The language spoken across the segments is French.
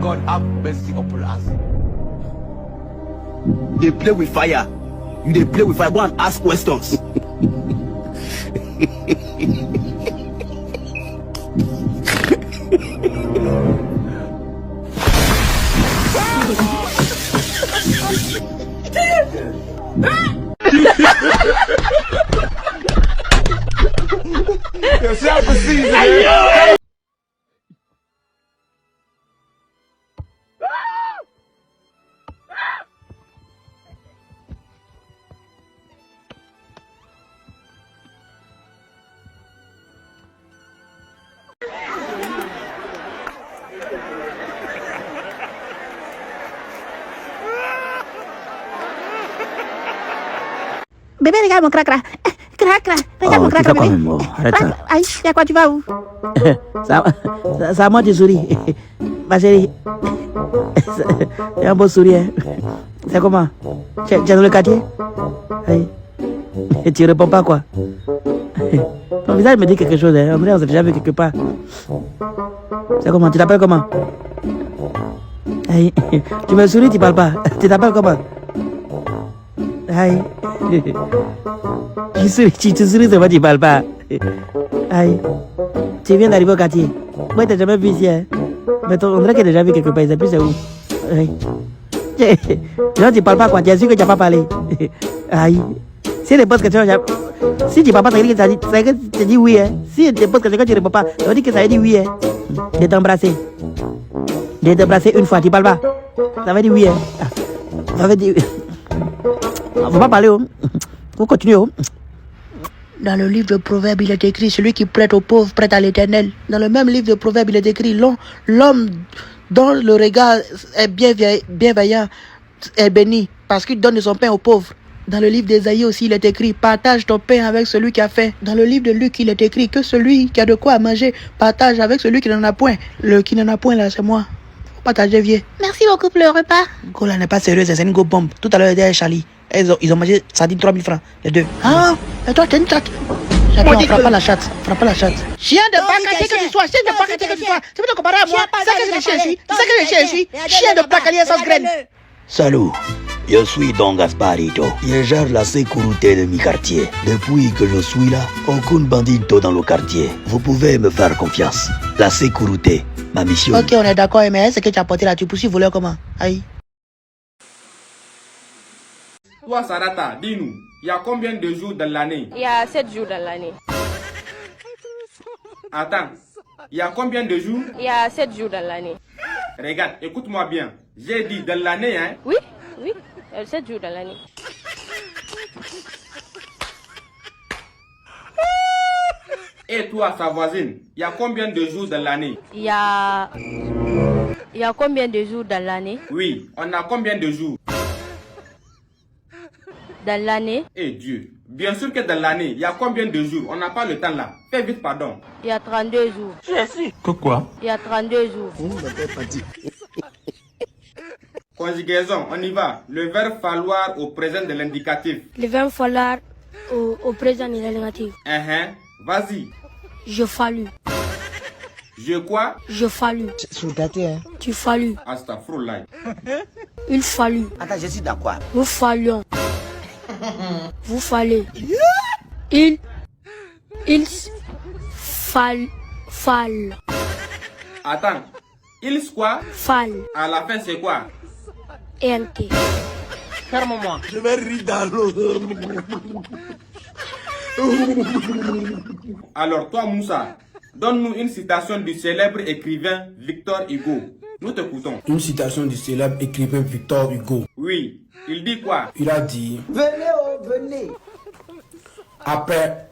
God have mercy upon us. They play with fire. You they play with fire. Go and ask questions. Bébé, regarde mon cracra. Cracra. Regarde mon cracra, bébé. Arrête ça. Aïe, y'a quoi, tu vas où? Ça moi tu souris. Ma chérie. C'est un beau sourire. C'est comment? Tu es dans le quartier? Oui. Et tu réponds pas quoi? Ton visage me dit quelque chose. Hein. On s'est déjà vu quelque part. C'est comment? Tu t'appelles comment? Hey. Tu me souris, tu parles pas. Tu t'appelles comment? Aïe. Tu te souris, c'est moi, tu parles pas. Aïe. Tu viens d'arriver au quartier. Moi, t'as jamais vu ici, hein. Mais on dirait que t'as déjà vu quelque part. Il sait plus c'est où. Aïe. Non, tu parles pas quoi. Tu es sûr que tu n'as pas parlé. Aïe. Si elle pose question, si tu parles pas, ça veut dire que tu dis oui, hein. Si elle te pose question, tu ne réponds pas, ça veut dire que ça veut dire oui, hein. De t'embrasser. De t'embrasser une fois, tu parles pas. Ça veut dire oui, hein. Ça veut dire. Faut pas parler, oh. Faut continuer, oh. Dans le livre de Proverbes, il est écrit celui qui prête aux pauvres prête à l'Éternel. Dans le même livre de Proverbes, il est écrit l'homme dont le regard est bienveillant est béni parce qu'il donne de son pain aux pauvres. Dans le livre d'Ésaïe aussi, il est écrit partage ton pain avec celui qui a faim. Dans le livre de Luc, il est écrit que celui qui a de quoi manger partage avec celui qui n'en a point. Le qui n'en a point là, c'est moi. Faut partager, vieux. Merci beaucoup pour le repas. Go là n'est pas sérieuse, c'est une go bombe. Tout à l'heure, il y a Charlie. Ils ont mangé sardine 3000 francs, les deux. Ah, et toi, t'es une chatte. Frappe pas la chatte, frappe pas la chatte. Chien de bacalier que tu sois, chien de bacalier que tu sois. Tu veux te comparer à moi? C'est ça que je suis. C'est ça que je suis. Chien de bacalier sans graine. Salut, je suis Don Gasparito. Je gère la sécurité de mi quartier. Depuis que je suis là, aucun bandito dans le quartier. Vous pouvez me faire confiance. La sécurité, ma mission. Ok, on est d'accord, mais ce que tu as porté là, tu poursuis voleur comment? Aïe. Toi, Sarata, dis-nous, il y a combien de jours dans l'année? Il y a 7 jours dans l'année. Attends, il y a combien de jours? Il y a 7 jours dans l'année. Regarde, écoute-moi bien. J'ai dit dans l'année, hein? Oui, 7 jours dans l'année. Et toi, sa voisine, il y a combien de jours dans l'année? Il y a combien de jours dans l'année? Oui, on a combien de jours? Dans l'année? Eh Dieu, bien sûr que dans l'année, il y a combien de jours? On n'a pas le temps là. Fais vite, pardon. Il y a 32 jours. Que quoi? Il y a 32 jours. Conjugaison, on y va. Le verbe falloir au présent de l'indicatif. Le verbe falloir au présent de l'indicatif. Vas-y. Je fallu. Je quoi? Je fallu. Soudate, hein? Tu fallu. Astaghfirullah. Il fallu. Attends, je suis d'accord. Nous fallions. Vous fallait. Il fall. Attends. Il quoi? Fall. À la fin, c'est quoi? ENT. Ferme-moi. Je vais rire dans l'eau. Alors, toi, Moussa, donne-nous une citation du célèbre écrivain Victor Hugo. Nous t'écoutons. Une citation du célèbre écrivain Victor Hugo. Oui. Il dit quoi? Il a dit: Venez, oh, venez. Après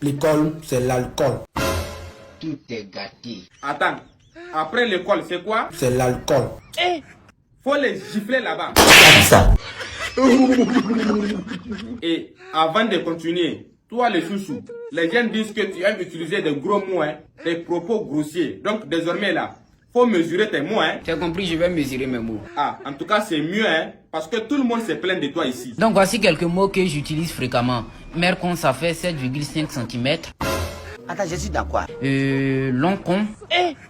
l'école, c'est l'alcool. Tout est gâté. Attends. Après l'école, c'est quoi? C'est l'alcool. Faut les gifler là-bas. Ça. Et avant de continuer, toi les chouchous, les gens disent que tu aimes utiliser de gros mots, hein, des propos grossiers. Donc désormais là, faut mesurer tes mots, hein. Tu as compris, je vais mesurer mes mots. Ah, en tout cas c'est mieux, hein, parce que tout le monde se plaint de toi ici. Donc voici quelques mots que j'utilise fréquemment. Mercon, ça fait 7,5 cm. Attends, je suis dans quoi? Long con,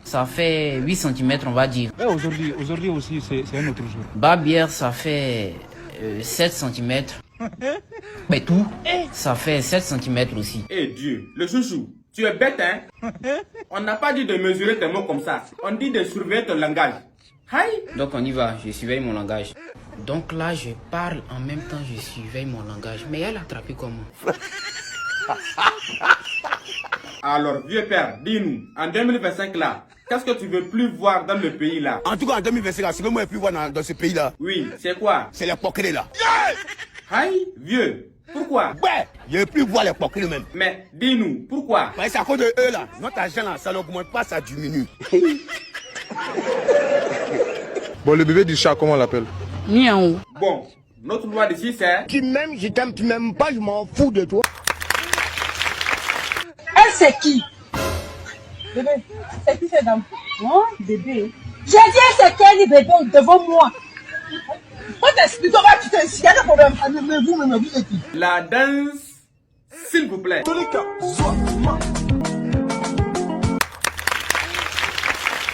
ça fait 8 cm, on va dire. Aujourd'hui aussi, c'est un autre jour. Bas bière, ça fait 7 cm. Mais tout, ça fait 7 cm aussi. Eh Dieu, le chouchou, tu es bête, hein? On n'a pas dit de mesurer tes mots comme ça. On dit de surveiller ton langage. Aïe! Donc on y va, je surveille mon langage. Donc là, je parle en même temps, je surveille mon langage. Mais elle a attrapé comment? Alors, vieux père, dis-nous, en 2025 là, qu'est-ce que tu veux plus voir dans le pays là? En tout cas, en 2025, là, ce que moi je veux plus voir dans ce pays-là, Oui, c'est quoi? c'est les poquerés là. Aïe, vieux, pourquoi? Ouais, je veux plus voir les poquerés même. Mais dis-nous, pourquoi? Ouais, c'est à cause de eux là. Notre argent là, ça n'augmente pas, ça diminue. Bon, le bébé du chat, comment on l'appelle? Miaou. Bon, notre loi d'ici c'est... Tu m'aimes, je t'aime, tu m'aimes pas, je m'en fous de toi. Elle, c'est qui? Bébé, c'est qui cette dame? Non, bébé. J'ai dit, c'est quel bébé devant moi? On t'explique, on va tu t'expliques, il y a des problèmes. Mais vous êtes qui? La danse, s'il vous plaît.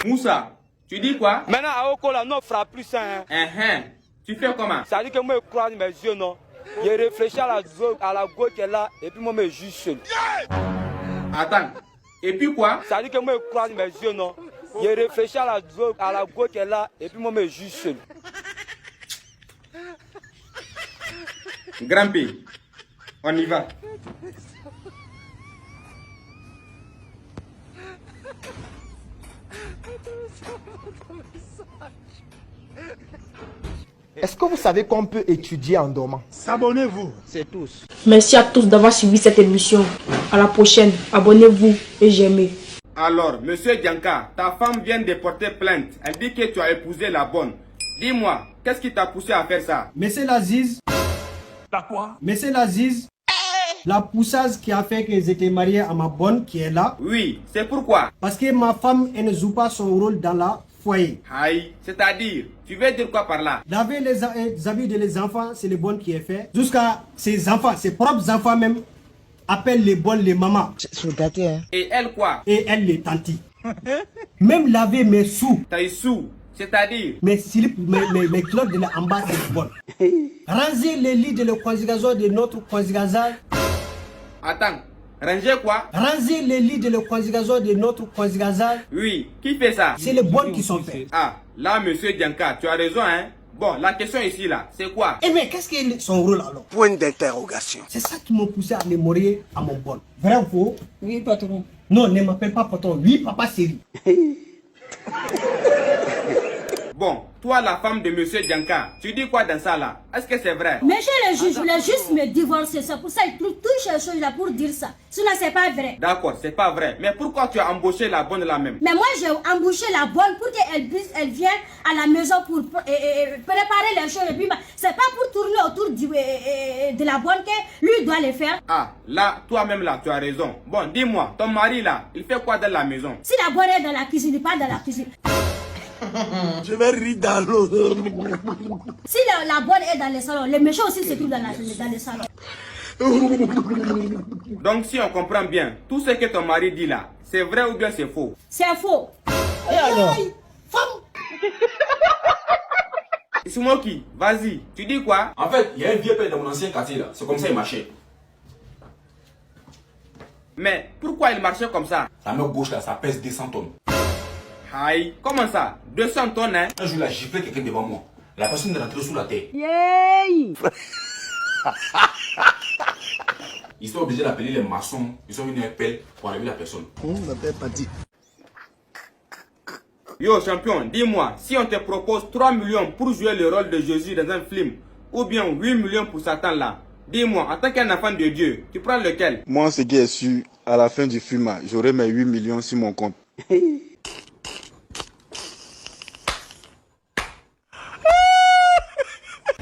Moussa, tu dis quoi? Maintenant, à Okola, non, fera plus ça. Hein. Tu fais comment? Ça dit que moi, je crois mes yeux, non. Je réfléchis à la gauche qui est là, et puis moi, je me juge seul. Attends, et puis quoi? Ça dit que moi, je crois mes yeux, non. Je réfléchis à la gauche qui est là, et puis moi, je me juge seul. Grand P, on y va. Est-ce que vous savez qu'on peut étudier en dormant? S'abonnez-vous. C'est tous. Merci à tous d'avoir suivi cette émission. À la prochaine. Abonnez-vous et j'aime. Alors, monsieur Dianka, ta femme vient de porter plainte. Elle dit que tu as épousé la bonne. Dis-moi, qu'est-ce qui t'a poussé à faire ça? Mais c'est l'Aziz. T'as quoi? Mais c'est l'Aziz. La pousseuse qui a fait que j'étais marié à ma bonne qui est là. Oui, c'est pourquoi? Parce que ma femme, elle ne joue pas son rôle dans la foyer. Aïe, c'est-à-dire, tu veux dire quoi par là? Laver les habits des enfants, c'est le bon qui est fait. Jusqu'à ses enfants, ses propres enfants même, appellent les bonnes les mamans. Hein? Et elle quoi? Et elle les tantis. Même laver mes sous. Tes sous, c'est-à-dire? Mes slips, mes clottes de là en bas, c'est bon. Ranger les lits de la conjugaison de notre conjugateur. Attends, ranger quoi? Ranger les lits de la conjugaison de notre conjugateur. Oui, qui fait ça? C'est les bonnes qui sont faits. Ah, là, monsieur Dianka, tu as raison, hein? Bon, la question ici, là, c'est quoi? Eh mais qu'est-ce que son rôle alors? Point d'interrogation. C'est ça qui m'a poussé à me marier à mon bon. Vrai ou faux? Oui, patron. Non, ne m'appelle pas patron. Oui, papa chéri. Bon, toi, la femme de monsieur Dianka, tu dis quoi dans ça, là? Est-ce que c'est vrai? Monsieur le juge, je voulais juste me divorcer. C'est pour ça qu'il trouve toutes ces choses là pour dire ça. Sinon, c'est pas vrai. D'accord, c'est pas vrai. Mais pourquoi tu as embauché la bonne là même? Mais moi, j'ai embauché la bonne pour qu'elle vienne à la maison pour préparer les choses. Et puis, c'est pas pour tourner autour de la bonne que lui doit le faire. Ah, là, toi-même là, tu as raison. Bon, dis-moi, ton mari là, il fait quoi dans la maison? Si la bonne est dans la cuisine, il pas dans la cuisine. Je vais rire dans l'eau. Si la bonne est dans le salon, les méchants aussi se trouvent dans le salon. Donc si on comprend bien, tout ce que ton mari dit là, c'est vrai ou bien c'est faux? C'est faux. Et alors? Smoky, vas-y, tu dis quoi? En fait, il y a un vieux père dans mon ancien quartier là, c'est comme ça il marchait. Mais pourquoi il marchait comme ça? La main gauche là, ça pèse 200 tonnes. Aïe, comment ça? 200 tonnes, hein? Un jour, il a giflé quelqu'un devant moi. La personne est rentrée sous la terre. Yay! Ils sont obligés d'appeler les maçons. Ils sont venus avec pelle pour enlever la personne. Yo, champion, dis-moi, si on te propose 3 millions pour jouer le rôle de Jésus dans un film, ou bien 8 millions pour Satan là, dis-moi, en tant qu'un enfant de Dieu, tu prends lequel? Moi, ce qui est sûr, à la fin du film, j'aurai mes 8 millions sur mon compte.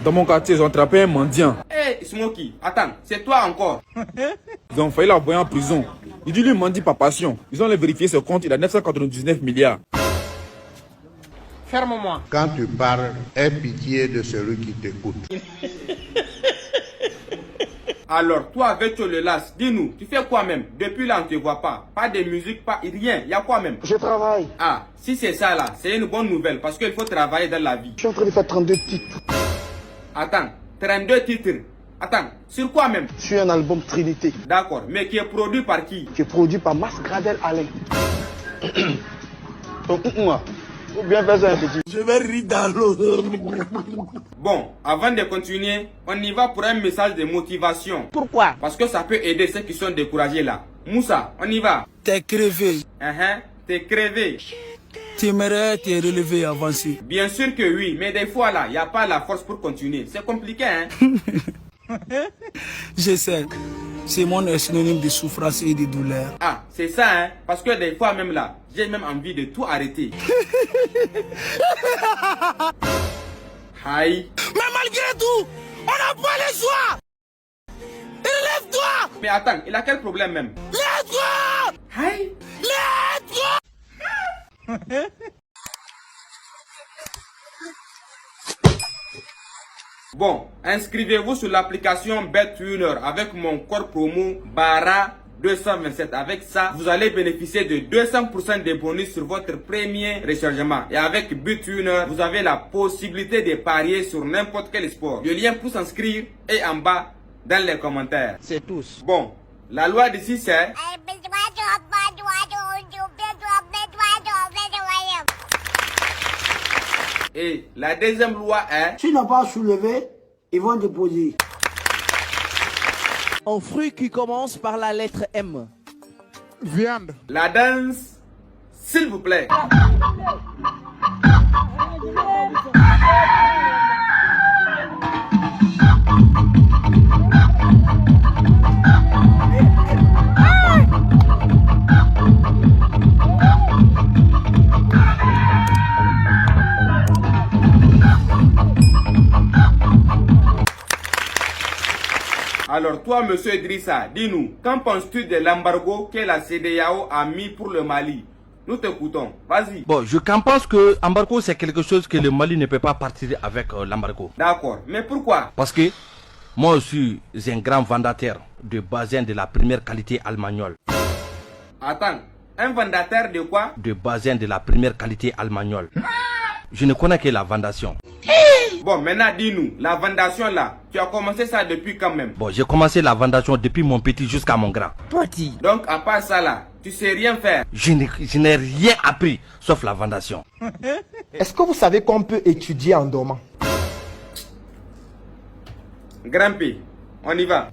Dans mon quartier, ils ont attrapé un mendiant. Hey, Smoky, attends, c'est toi encore? Ils ont failli l'envoyer en prison. Il dit lui mendie par passion. Ils ont vérifié ce compte, il a 999 milliards. Ferme-moi. Quand tu parles, aie pitié de celui qui t'écoute. Alors, toi, avec le las, dis-nous, tu fais quoi même? Depuis là, on ne te voit pas. Pas de musique, pas rien. Il y a quoi même? Je travaille. Ah, si c'est ça là, c'est une bonne nouvelle parce qu'il faut travailler dans la vie. Je suis en train de faire 32 titres. Attends, 32 titres. Attends, sur quoi même? Je suis un album Trinité. D'accord, mais qui est produit par qui? Qui est produit par Mas Gradel Alain. Moi, faut bien faire ça un petit. Je vais rire dans l'eau. Bon, avant de continuer, on y va pour un message de motivation. Pourquoi? Parce que ça peut aider ceux qui sont découragés là. Moussa, on y va. T'es crevé. T'es crevé. Tu aimerais te relever et avancer. Bien sûr que oui, mais des fois là, il n'y a pas la force pour continuer. C'est compliqué, hein? Je sais. C'est mon synonyme de souffrance et de douleur. Ah, c'est ça, hein? Parce que des fois même là, j'ai même envie de tout arrêter. Aïe. Mais malgré tout, on n'a pas le choix. Relève-toi. Mais attends, il a quel problème même? Lève-toi. Aïe. Lève-toi. Bon, inscrivez-vous sur l'application BetWinner avec mon code promo BARA227. Avec ça, vous allez bénéficier de 200% de bonus sur votre premier rechargement. Et avec BetWinner, vous avez la possibilité de parier sur n'importe quel sport. Le lien pour s'inscrire est en bas dans les commentaires. C'est tous. Bon, la loi d'ici c'est... Et la deuxième loi est... S'ils n'ont pas soulevé, ils vont déposer. Un fruit qui commence par la lettre M. Viande. La danse, s'il vous plaît. Alors toi, monsieur Idrissa, dis-nous, qu'en penses-tu de l'embargo que la CEDEAO a mis pour le Mali? Nous t'écoutons, vas-y. Bon, je pense que l'embargo c'est quelque chose que le Mali ne peut pas partir avec l'embargo. D'accord, mais pourquoi? Parce que moi aussi, j'ai un grand vendeur de basin de la première qualité almagnole. Attends, un vendeur de quoi? De basin de la première qualité almagnole. Je ne connais que la vendation. Bon, maintenant dis-nous, la vendation là, tu as commencé ça depuis quand même? Bon, j'ai commencé la vendation depuis mon petit jusqu'à mon grand. Petit. Donc à part ça là, tu sais rien faire? Je n'ai rien appris, sauf la vendation. Est-ce que vous savez qu'on peut étudier en dormant? Grand P, on y va.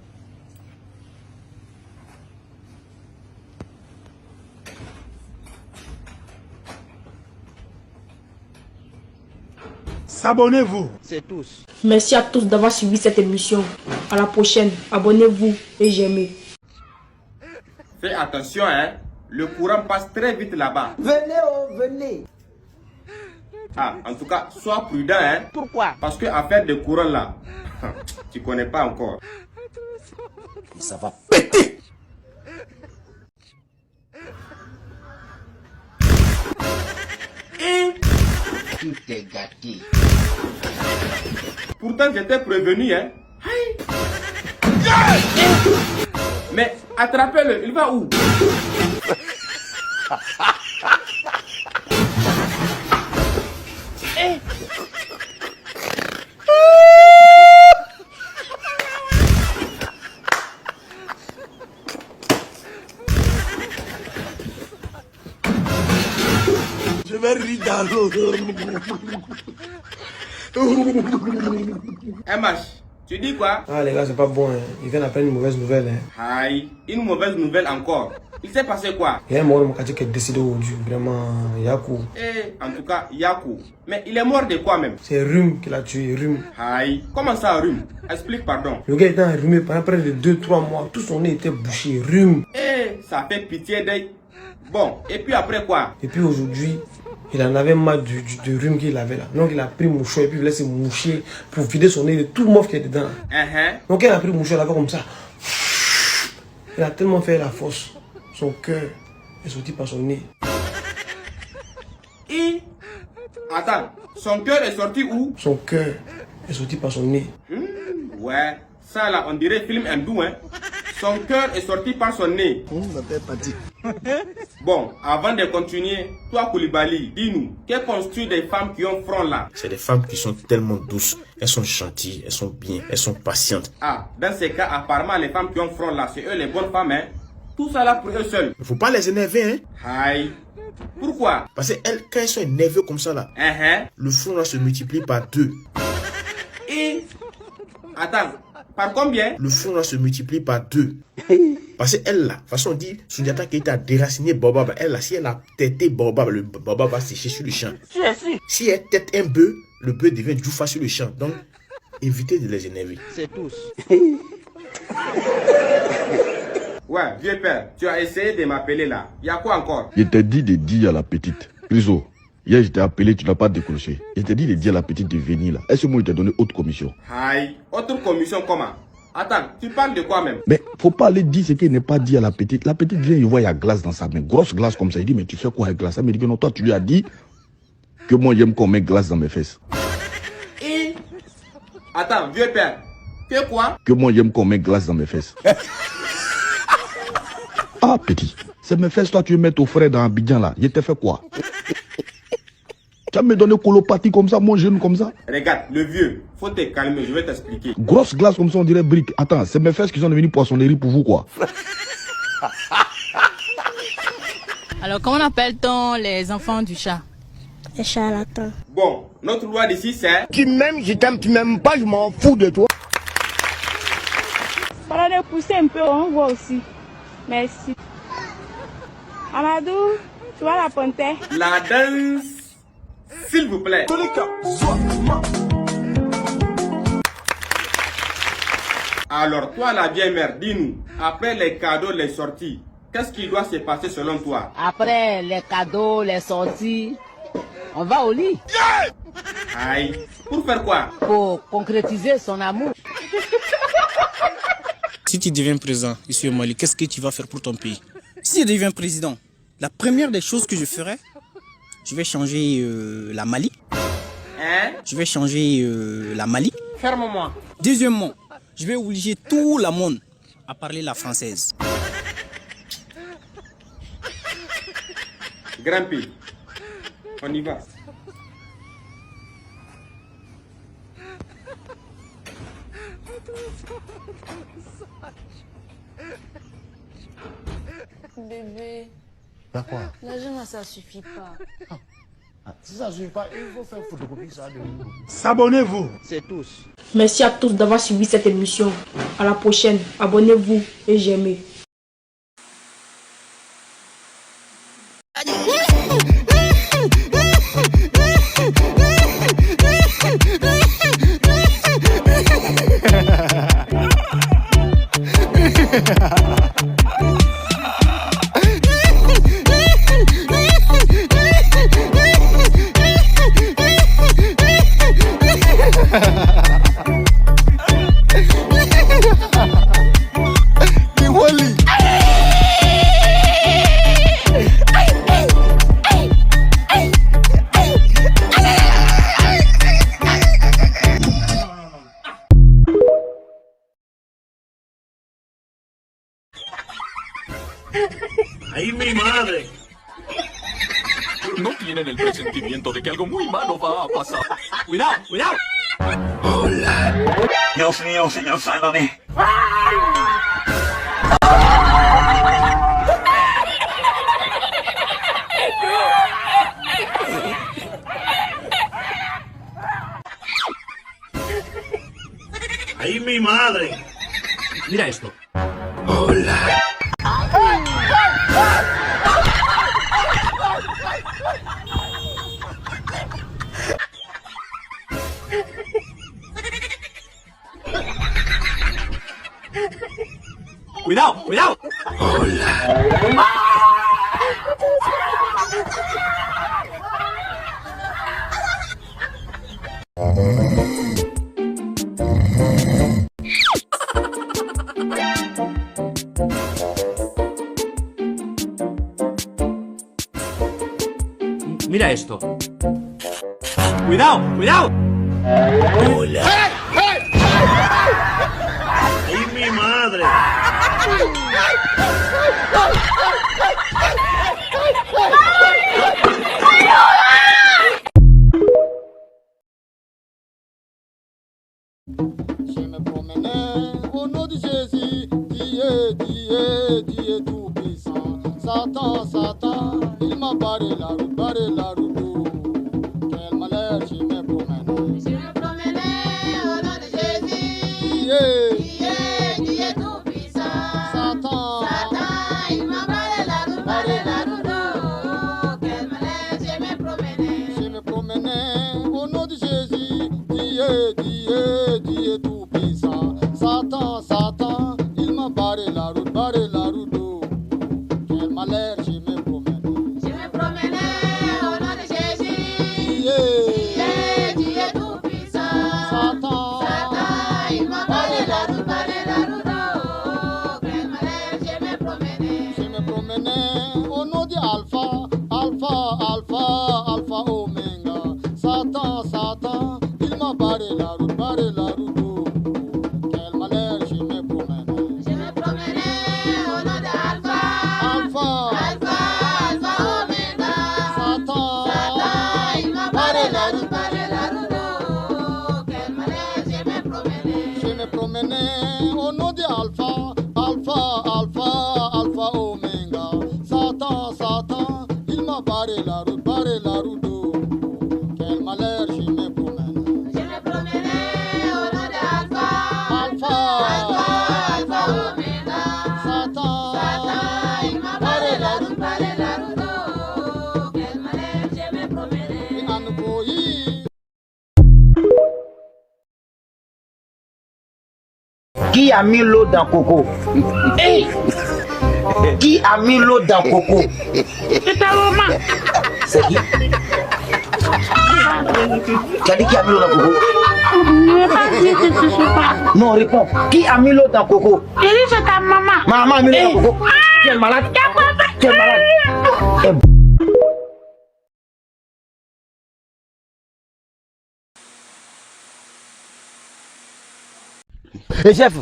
Abonnez-vous. C'est tous. Merci à tous d'avoir suivi cette émission. À la prochaine. Abonnez-vous et j'aime. Fais attention, hein. Le courant passe très vite là-bas. Venez, oh, venez. Ah, en tout cas, sois prudent, hein. Pourquoi? Parce que affaire de courant là, tu connais pas encore. Ça va péter. Tout est gâté. Pourtant, j'étais prévenu, hein. Mais attrapez-le, il va où? Je vais rire dans l'eau. MH, tu dis quoi? Ah les gars, c'est pas bon, hein. Ils viennent apprendre une mauvaise nouvelle. Hein. Aïe, une mauvaise nouvelle encore. Il s'est passé quoi? Il y a un mort de mon quartier qui est décédé aujourd'hui, vraiment, Yakou. Eh, en tout cas, Yakou. Mais il est mort de quoi même? C'est Rhume qui l'a tué, Rhume. Aïe, comment ça Rhume? Explique, pardon. Le gars était enrhumé pendant près de 2-3 mois, tout son nez était bouché, Rhume. Eh, ça fait pitié d'œil. Bon, et puis après quoi? Et puis aujourd'hui, il en avait marre du rhume qu'il avait là. Donc il a pris mouchoir et puis il laisse moucher pour vider son nez de tout le mauve qui est dedans. Donc il a pris mouchoir, il a fait comme ça. Il a tellement fait la force. Son cœur est sorti par son nez. Attends, son cœur est sorti où? Son cœur est sorti par son nez. Ouais, Ça là, on dirait film hindou, hein. Son cœur est sorti par son nez. Bon, avant de continuer, toi Koulibaly, dis-nous, que penses-tu des femmes qui ont front là? C'est des femmes qui sont tellement douces, elles sont gentilles, elles sont bien, elles sont patientes. Ah, dans ces cas, apparemment les femmes qui ont front là, c'est eux les bonnes femmes, hein. Tout ça là pour eux seuls. Il faut pas les énerver, hein. Aïe. Pourquoi? Parce qu'elles, quand elles sont énervées comme ça là, le front là se multiplie par 2. Et... Attends, par combien? Le front là se multiplie par 2. Parce qu'elle là, de toute façon on dit, Sundiata qui a déraciné Baobab, elle là, si elle a têté Baobab, le Baobab va sécher sur le champ. Si elle tête un bœuf, le bœuf devient Djoufa sur le champ. Donc, évitez de les énerver. C'est tous. Ouais, vieux père, tu as essayé de m'appeler là. Il y a quoi encore? Je t'ai dit de dire à la petite. Priso, hier je t'ai appelé, tu n'as pas décroché. Je t'ai dit de dire à la petite de venir là. Est-ce que moi je t'ai donné autre commission? Aïe, autre commission comment? Attends, tu parles de quoi même? Mais faut pas aller dire ce qu'il n'est pas dit à la petite. La petite vient, il voit il y a glace dans sa main. Grosse glace comme ça. Il dit mais tu fais quoi avec glace? Elle me dit que non, toi tu lui as dit que moi j'aime qu'on met glace dans mes fesses. Et... Attends, vieux père, que quoi? Que moi j'aime qu'on met glace dans mes fesses. Ah petit, c'est mes fesses, toi tu veux mettre au frère dans Abidjan là. Je t'ai fait quoi? Tu vas me donner colopathie comme ça, mon genou comme ça? Regarde, le vieux, faut te calmer, je vais t'expliquer. Grosse glace comme ça, on dirait brique. Attends, c'est mes fesses qui sont devenues poissonnerie pour vous quoi? Alors comment appelle-t-on les enfants du chat? Les charlatans. Bon, notre loi d'ici c'est... Tu m'aimes, je t'aime, tu m'aimes pas, je m'en fous de toi. Voilà de pousser un peu, on voit aussi. Merci. Amadou, tu vois la panthère? La danse, s'il vous plaît. Alors toi la vieille mère, dis-nous, après les cadeaux, les sorties, qu'est-ce qui doit se passer selon toi? Après les cadeaux, les sorties, on va au lit. Aïe, pour faire quoi? Pour concrétiser son amour. Si tu deviens président ici au Mali, qu'est-ce que tu vas faire pour ton pays? Si je deviens président, la première des choses que je ferai, je vais changer la Mali. Hein? Je vais changer la Mali. Ferme-moi. Deuxièmement, je vais obliger tout le monde à parler la française. Grand P, on y va. Bébé, D'accord. l'argent ça suffit pas. Si ça ne suffit pas, il faut faire photocopie ça de nous. S'abonnez-vous. C'est tous. Merci à tous d'avoir suivi cette émission. À la prochaine. Abonnez-vous et j'aimez. ¡Ay, mi madre! No tienen el presentimiento de que algo muy malo va a pasar. ¡Cuidado, cuidado! Hola. Dios mío, señor, sálvame. ¡Ay, mi madre! Mira esto. Hola. ¡Cuidado, cuidado! Hola. Mira esto. ¡Cuidado, cuidado! Hola. Je me promenais au nom de Jésus, Dieu tout puissant. Satan, Satan, il m'a barré la route, quel malheur, je me promenais. Je me promenais au nom de Jésus, Dieu tout puissant. Satan, il m'a barré la route, quel malheur, je me promenais. Je me promenais au nom de Jésus, Dieu tout puissant. Satan, Satan, il m'a barré la route, quel malheur, je me promenais. Je me promenais au nom de Jésus, Dieu tout puissant. Satan, il m'a barré la route, quel malheur, je me promenais. Je me promenais au nom de Alpha, Alpha, Omega. Satan, Satan, il m'a barré la route, quel malheur, je me promenais. Je me promenais au nom de Alpha, Omega. Satan, il m'a barré la route, quel malheur, je me promenais. Je me promenais au nom de Alpha, Omega. Satan, il m'a barré la route, quel malheur, je me promenais. Je me promenais au nom de Alpha, Omega. Satan, il m'a barré la route, quel malheur, je me promenais. Qui a mis l'eau dans Coco? Qui a mis l'eau dans Coco? C'est ta maman. C'est qui? Tu as dit qui a mis l'eau dans Coco? Non, réponds. Qui a mis l'eau dans Coco? J'ai dit c'est ta maman. Maman a mis l'eau dans Coco. Tu es malade? Tu es malade? Et chef,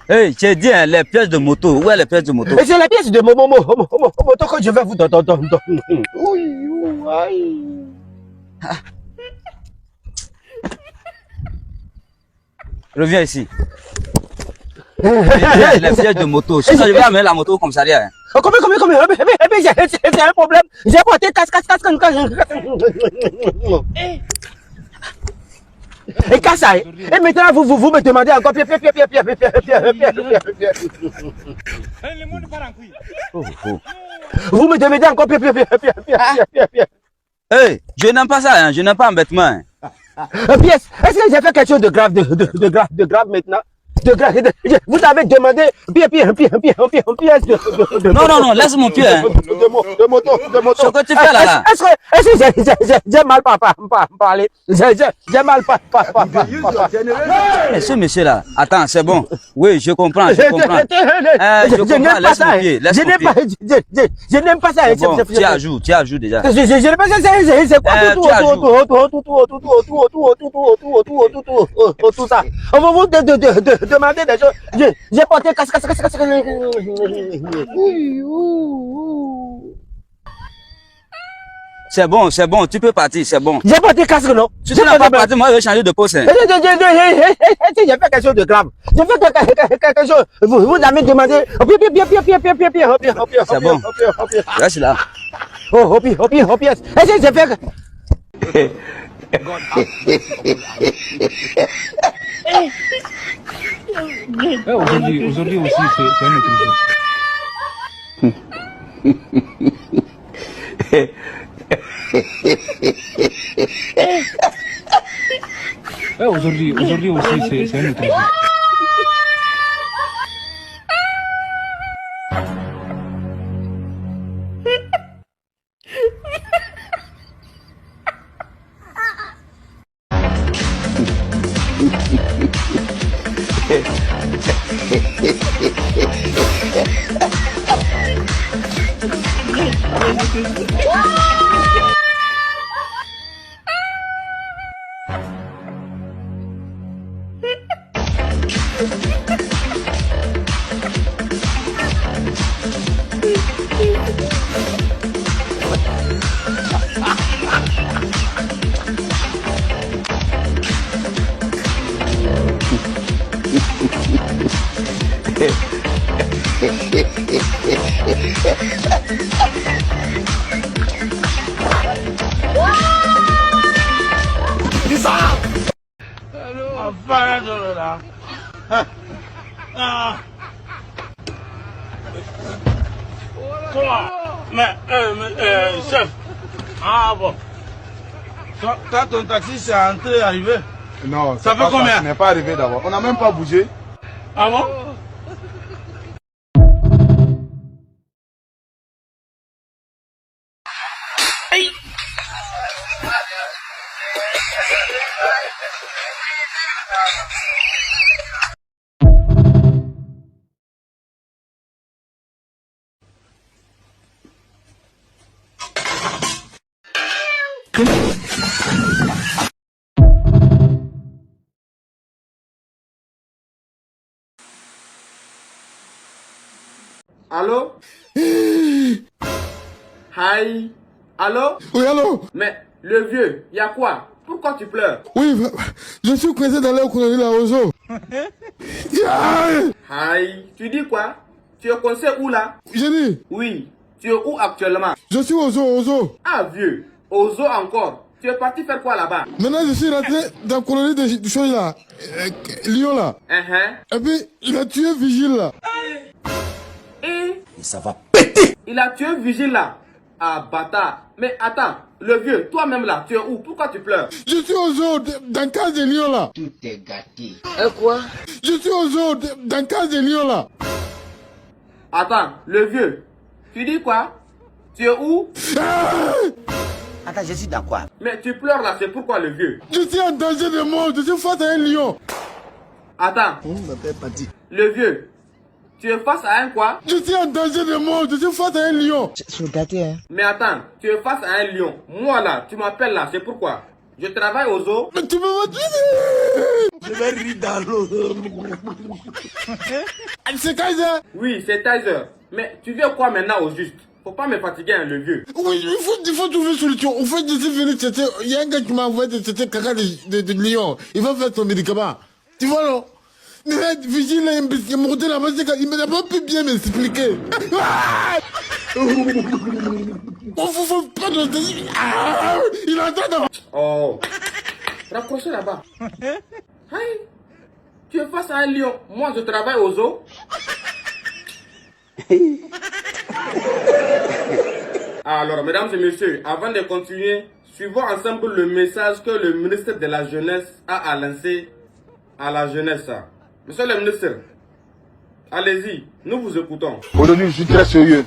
hey, j'ai dit les pièces de moto. Où est les pièces de moto? Et c'est les pièces de moto que je vais vous donner. Reviens ici. Les pièces de moto. Je vais amener la moto au commissariat. Comment? J'ai un problème. J'ai porté casse. Et casse ça. Et maintenant vous me demandez encore Vous me demandez encore Hey, je n'aime pas ça, hein. Je n'aime pas embêtement. Pièce, est-ce que j'ai fait quelque chose de grave maintenant? Vous avez demandé pièce de Non, laisse mon pied. Hein. De moto. Ce que tu fais là. Est-ce que j'ai mal parlé? J'ai mal parlé. Mais ce monsieur là, attends, c'est bon. Oui, je comprends. Je comprends, laisse mon pied. Je n'aime pas ça. Bon, tu ajoutes déjà. Je n'aime pas ça. C'est quoi tout ça? On va vous demander des choses. J'ai porté casse. C'est bon, tu peux partir, c'est bon. J'ai porté casque, non? Si tu n'as pas parti, moi je vais changer de poste. J'ai fait quelque chose de grave. J'ai fait quelque chose. Vous avez demandé. C'est bon. Reste là. Oh, pièce. Est-ce que j'ai fait. Aujourd'hui aussi, c'est un autre jour. Aujourd'hui aussi, c'est un autre jour. Chef. Ah bon. Quand ton taxi s'est entré, arrivé. Non, ça fait combien? On n'est pas arrivé d'abord. On n'a même pas bougé. Ah bon? Hey. Allô? Hi. Allô? Oui, allô? Mais le vieux, y a quoi? Pourquoi tu pleures? Oui, je suis pressé d'aller au colonie là, au zoo. Hi. Tu dis quoi? Tu es coincé où là? J'ai dit. Oui. Tu es où actuellement? Je suis au zoo, Ah vieux. Au zoo encore? Tu es parti faire quoi là-bas? Maintenant, je suis rentré dans la colonie de choses là. Lyon là. Et puis, il a tué Vigile là. Et ça va péter. Il a tué Vigile là. Ah bâtard. Mais attends, le vieux, toi-même là, tu es où? Pourquoi tu pleures? Je suis au zoo dans le cas de Lyon là. Tout est gâté. Quoi? Je suis au zoo dans le cas de Lyon là. Attends, le vieux, tu dis quoi? Tu es où? Attends, je suis dans quoi? Mais tu pleures là, c'est pourquoi le vieux? Je suis en danger de mort, je suis face à un lion. Attends. Le vieux, tu es face à un quoi? Je suis en danger de mort, je suis face à un lion. C'est gâté, hein? Mais attends, tu es face à un lion. Moi là, tu m'appelles là, c'est pourquoi? Je travaille au zoo. Mais tu me vas tuer. Je vais rire dans l'eau. C'est Kaiser? Oui, c'est Kaiser. Mais tu viens quoi maintenant au juste? Faut pas me fatiguer, hein, le vieux. Oui, il faut trouver une solution. En fait, je suis venu chercher. Il y a un gars qui m'a envoyé de chercher caca de lion. Il va faire son médicament. Tu vois, non? Mais Vigile, il m'a monté là-bas, il m'a pas pu bien m'expliquer. Faut pas de... Il entend. Oh. Raccrochez là-bas. Hey. Tu es face à un lion. Moi, je travaille au zoo. Alors, mesdames et messieurs, avant de continuer, suivons ensemble le message que le ministre de la Jeunesse a lancé à la jeunesse. Monsieur le ministre, allez-y, nous vous écoutons. Aujourd'hui, je suis très sérieux.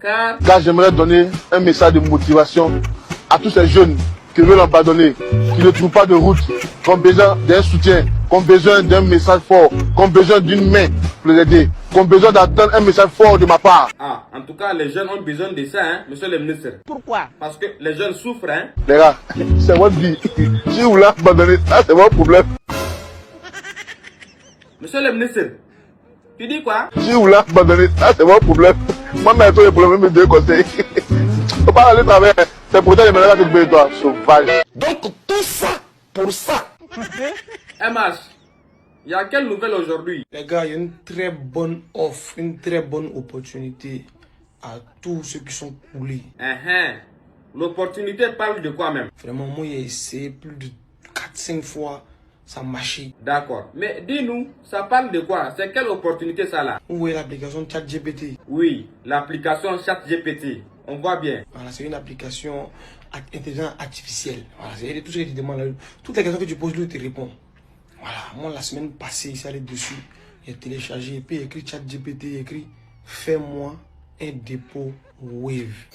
Car j'aimerais donner un message de motivation à tous ces jeunes qui veulent abandonner, qui ne trouvent pas de route, qui ont besoin d'un soutien, qui ont besoin d'un message fort, qui ont besoin d'une main pour les aider, qui ont besoin d'entendre un message fort de ma part. Ah, en tout cas, les jeunes ont besoin de ça, hein, monsieur le ministre. Pourquoi? Parce que les jeunes souffrent, hein. Les gars, c'est votre vie. Si vous voulez abandonner, ça c'est votre problème. Monsieur le ministre, tu dis quoi? Si vous voulez abandonner, ça c'est votre problème. Moi, mais tous les problèmes me deux conseils. Faut pas aller travers. C'est pour ça que je me lève avec toi, sauvage. Donc tout ça, pour ça. MH, il y a quelle nouvelle aujourd'hui? Les gars, il y a une très bonne offre, une très bonne opportunité à tous ceux qui sont coulés. L'opportunité parle de quoi même? Vraiment, moi, j'ai essayé plus de 4-5 fois, ça marchait. D'accord. Mais dis-nous, ça parle de quoi? C'est quelle opportunité ça là? Où est l'application ChatGPT? Oui, l'application ChatGPT. On voit bien. Voilà, c'est une application intelligence artificielle. Voilà, c'est tout ce que tu demandes. Toutes les questions que tu poses, lui, il te répond. Voilà, moi, la semaine passée, il s'est allé dessus. Il a téléchargé, et puis il écrit ChatGPT, il écrit fais-moi un dépôt Wave.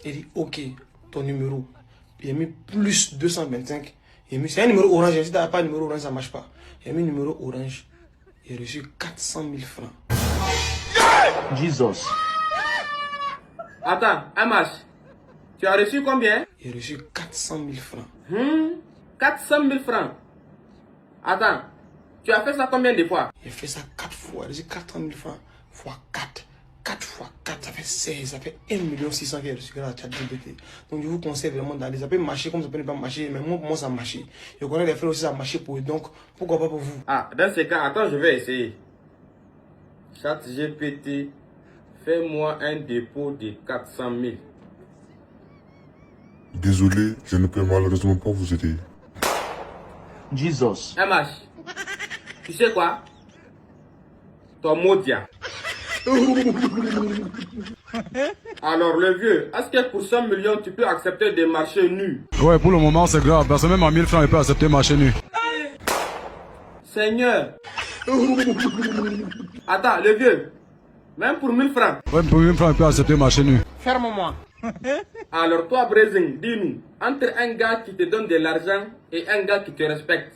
Il dit ok, ton numéro. Puis il a mis plus 225. C'est un numéro orange. Si tu n'as pas de numéro orange, ça ne marche pas. Il a mis un numéro orange. Il a reçu 400 000 francs. Jesus. Attends, Amash, tu as reçu combien? Il a reçu 400 000 francs. 400 000 francs. Attends, tu as fait ça combien de fois? Il a fait ça 4 fois. Il a reçu 400 000 francs fois 4. 4 fois 4, ça fait 16. Ça fait 1 600 000 qu'il a reçu grâce à ChatGPT. Donc je vous conseille vraiment d'aller. Ça peut marcher comme ça peut ne pas marcher. Mais moi, pour moi, ça marche. Je connais les frères aussi, ça marche pour eux. Donc pourquoi pas pour vous? Ah, dans ce cas, attends, je vais essayer. ChatGPT, fais-moi un dépôt de 400 000. Désolé, je ne peux malheureusement pas vous aider. Jesus. MH, tu sais quoi? Ton modia. Alors le vieux, est-ce que pour 100 millions tu peux accepter des marchés nus? Ouais, pour le moment c'est grave, parce que même à 1000 francs il peut accepter marché nu. Seigneur. Attends, le vieux, même pour 1000 francs. Ouais, pour 1000 francs il peut accepter marché nu. Ferme-moi. Alors toi, Brésil, dis-nous, entre un gars qui te donne de l'argent et un gars qui te respecte,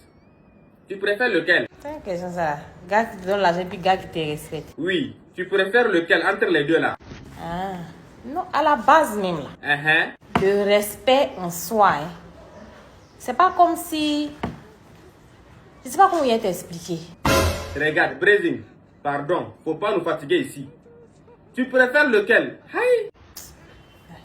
tu préfères lequel? C'est une question ça. Gars qui te donne l'argent puis gars qui te respecte. Oui, tu préfères lequel entre les deux là? Ah, non, à la base même là. Le respect en soi, hein. C'est pas comme si... Je sais pas comment il t'expliquer. Regarde, Brésil, pardon, faut pas nous fatiguer ici. Tu préfères lequel? Hey!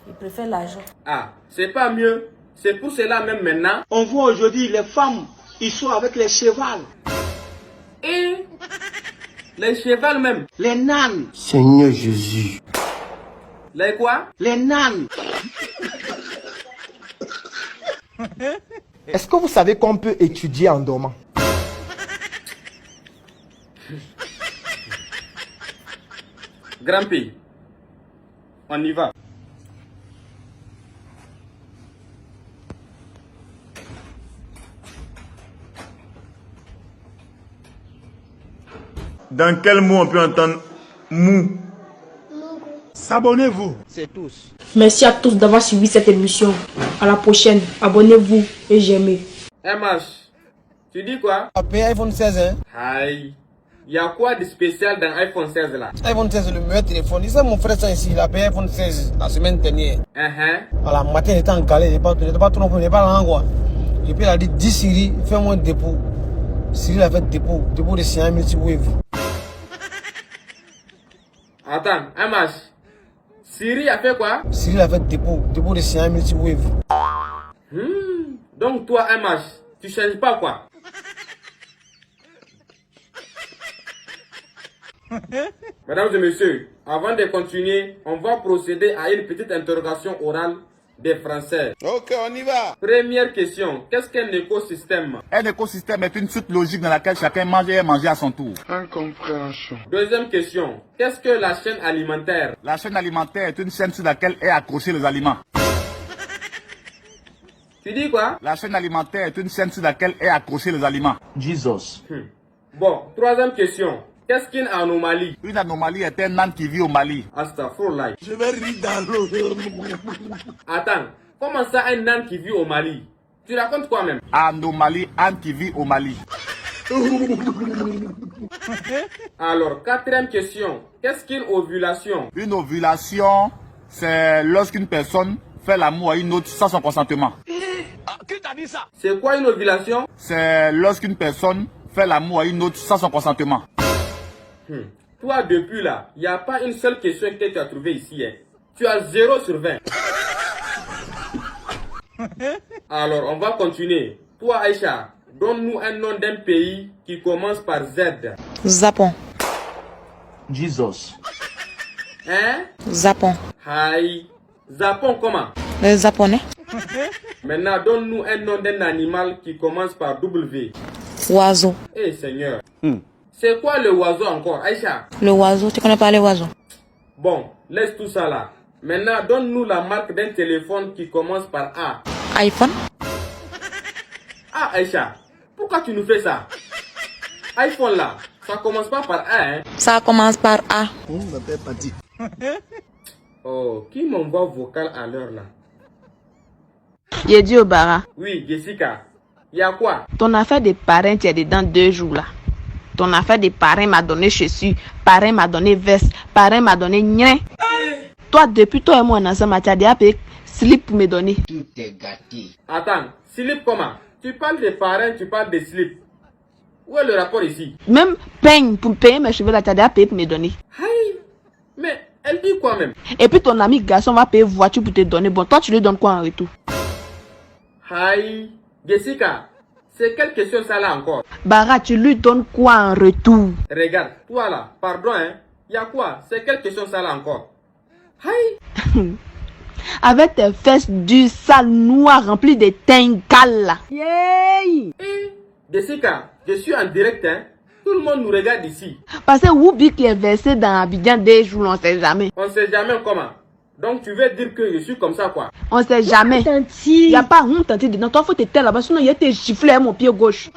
Il préfère l'argent. Ah, c'est pas mieux. C'est pour cela même maintenant. On voit aujourd'hui les femmes, ils sont avec les chevals. Et les chevals même. Les nanes. Seigneur Jésus. Les quoi? Les nanes. Est-ce que vous savez qu'on peut étudier en dormant? Grand pays. On y va. Dans quel mot on peut entendre mou? S'abonnez-vous. C'est tous. Merci à tous d'avoir suivi cette émission. À la prochaine. Abonnez-vous et j'aime. MH, tu dis quoi? Tu as payé iPhone 16, hein? Aïe. Il y a quoi de spécial dans iPhone 16 là? iPhone 16, le meilleur téléphone. Il sait mon frère ça ici, il a payé iPhone 16 la semaine dernière. Voilà, matin il était en galère, il n'était pas trop non plus, il n'est pas là quoi. Et puis il a dit 10 Siri, fais-moi un dépôt. Siri a fait dépôt de 100 000 si vous voulez. Attends, MH. Siri a fait quoi? Siri a fait dépôt de 100 000 si vous voulez. Donc toi, MH, tu changes pas quoi? Mesdames et messieurs, avant de continuer, on va procéder à une petite interrogation orale des Français. Ok, on y va. Première question, qu'est-ce qu'un écosystème? Un écosystème est une suite logique dans laquelle chacun mange et est mangé à son tour. Incompréhension. Deuxième question, qu'est-ce que la chaîne alimentaire? La chaîne alimentaire est une chaîne sur laquelle est accroché les aliments. Tu dis quoi? La chaîne alimentaire est une chaîne sur laquelle est accroché les aliments. Jesus. Bon, troisième question. Qu'est-ce qu'une anomalie? Une anomalie est un âne qui vit au Mali. Astaghfirullah. Je vais rire dans l'eau. Attends, comment ça un âne qui vit au Mali? Tu racontes quoi même? Anomalie, âne qui vit au Mali. Alors, quatrième question. Qu'est-ce qu'une ovulation? Une ovulation, c'est lorsqu'une personne fait l'amour à une autre sans son consentement. Qui t'a dit ça? C'est quoi une ovulation? C'est lorsqu'une personne fait l'amour à une autre sans son consentement. Toi, depuis là, il n'y a pas une seule question que tu as trouvée ici. Hein. Tu as 0 sur 20. Alors, on va continuer. Toi, Aïcha, donne-nous un nom d'un pays qui commence par Z. Japon. Jesus. Hein? Japon. Aïe. Japon comment? Les Japonais. Maintenant, donne-nous un nom d'un animal qui commence par W. Oiseau. Eh Seigneur. C'est quoi le oiseau encore, Aïcha? Le oiseau, tu connais pas les oiseaux? Bon, laisse tout ça là. Maintenant, donne-nous la marque d'un téléphone qui commence par A. iPhone. Ah Aïcha, pourquoi tu nous fais ça? iPhone là, ça commence pas par A, hein? Ça commence par A. On va pas dit. Oh, qui m'envoie vocal à l'heure là? J'ai dit au Bara. Oui, Jessica. Il y a quoi? Ton affaire de parrain, tu es dedans 2 jours là. Ton affaire de parrain m'a donné chaussures, parrain m'a donné veste, parrain m'a donné nien. Toi, depuis toi et moi ensemble, tu as déjà payé slip pour me donner. Tout est gâté. Attends, slip comment? Tu parles de parrain, tu parles de slip. Où est le rapport ici? Même peigne pour payer mes cheveux là, tu as déjà payé pour me donner. Aïe, mais elle dit quoi même? Et puis ton ami garçon va payer voiture pour te donner. Bon, toi tu lui donnes quoi en retour? Aïe, Jessica. C'est quelle question ça là encore? Bara, tu lui donnes quoi en retour? Regarde, toi là, pardon hein, Y'a quoi? C'est quelle question ça là encore? Aïe! Avec tes fesses du sale noir rempli de tingales là. Yay! Jessica, je suis en direct, hein. Tout le monde nous regarde ici. Parce que Woubi qui est versé dans Abidjan des jours, on sait jamais. On sait jamais comment. Donc tu veux dire que je suis comme ça quoi? On sait jamais. Il n'y a pas honte tanti dedans. Toi faut te taire là-bas, sinon il y a tes giflés à mon pied gauche.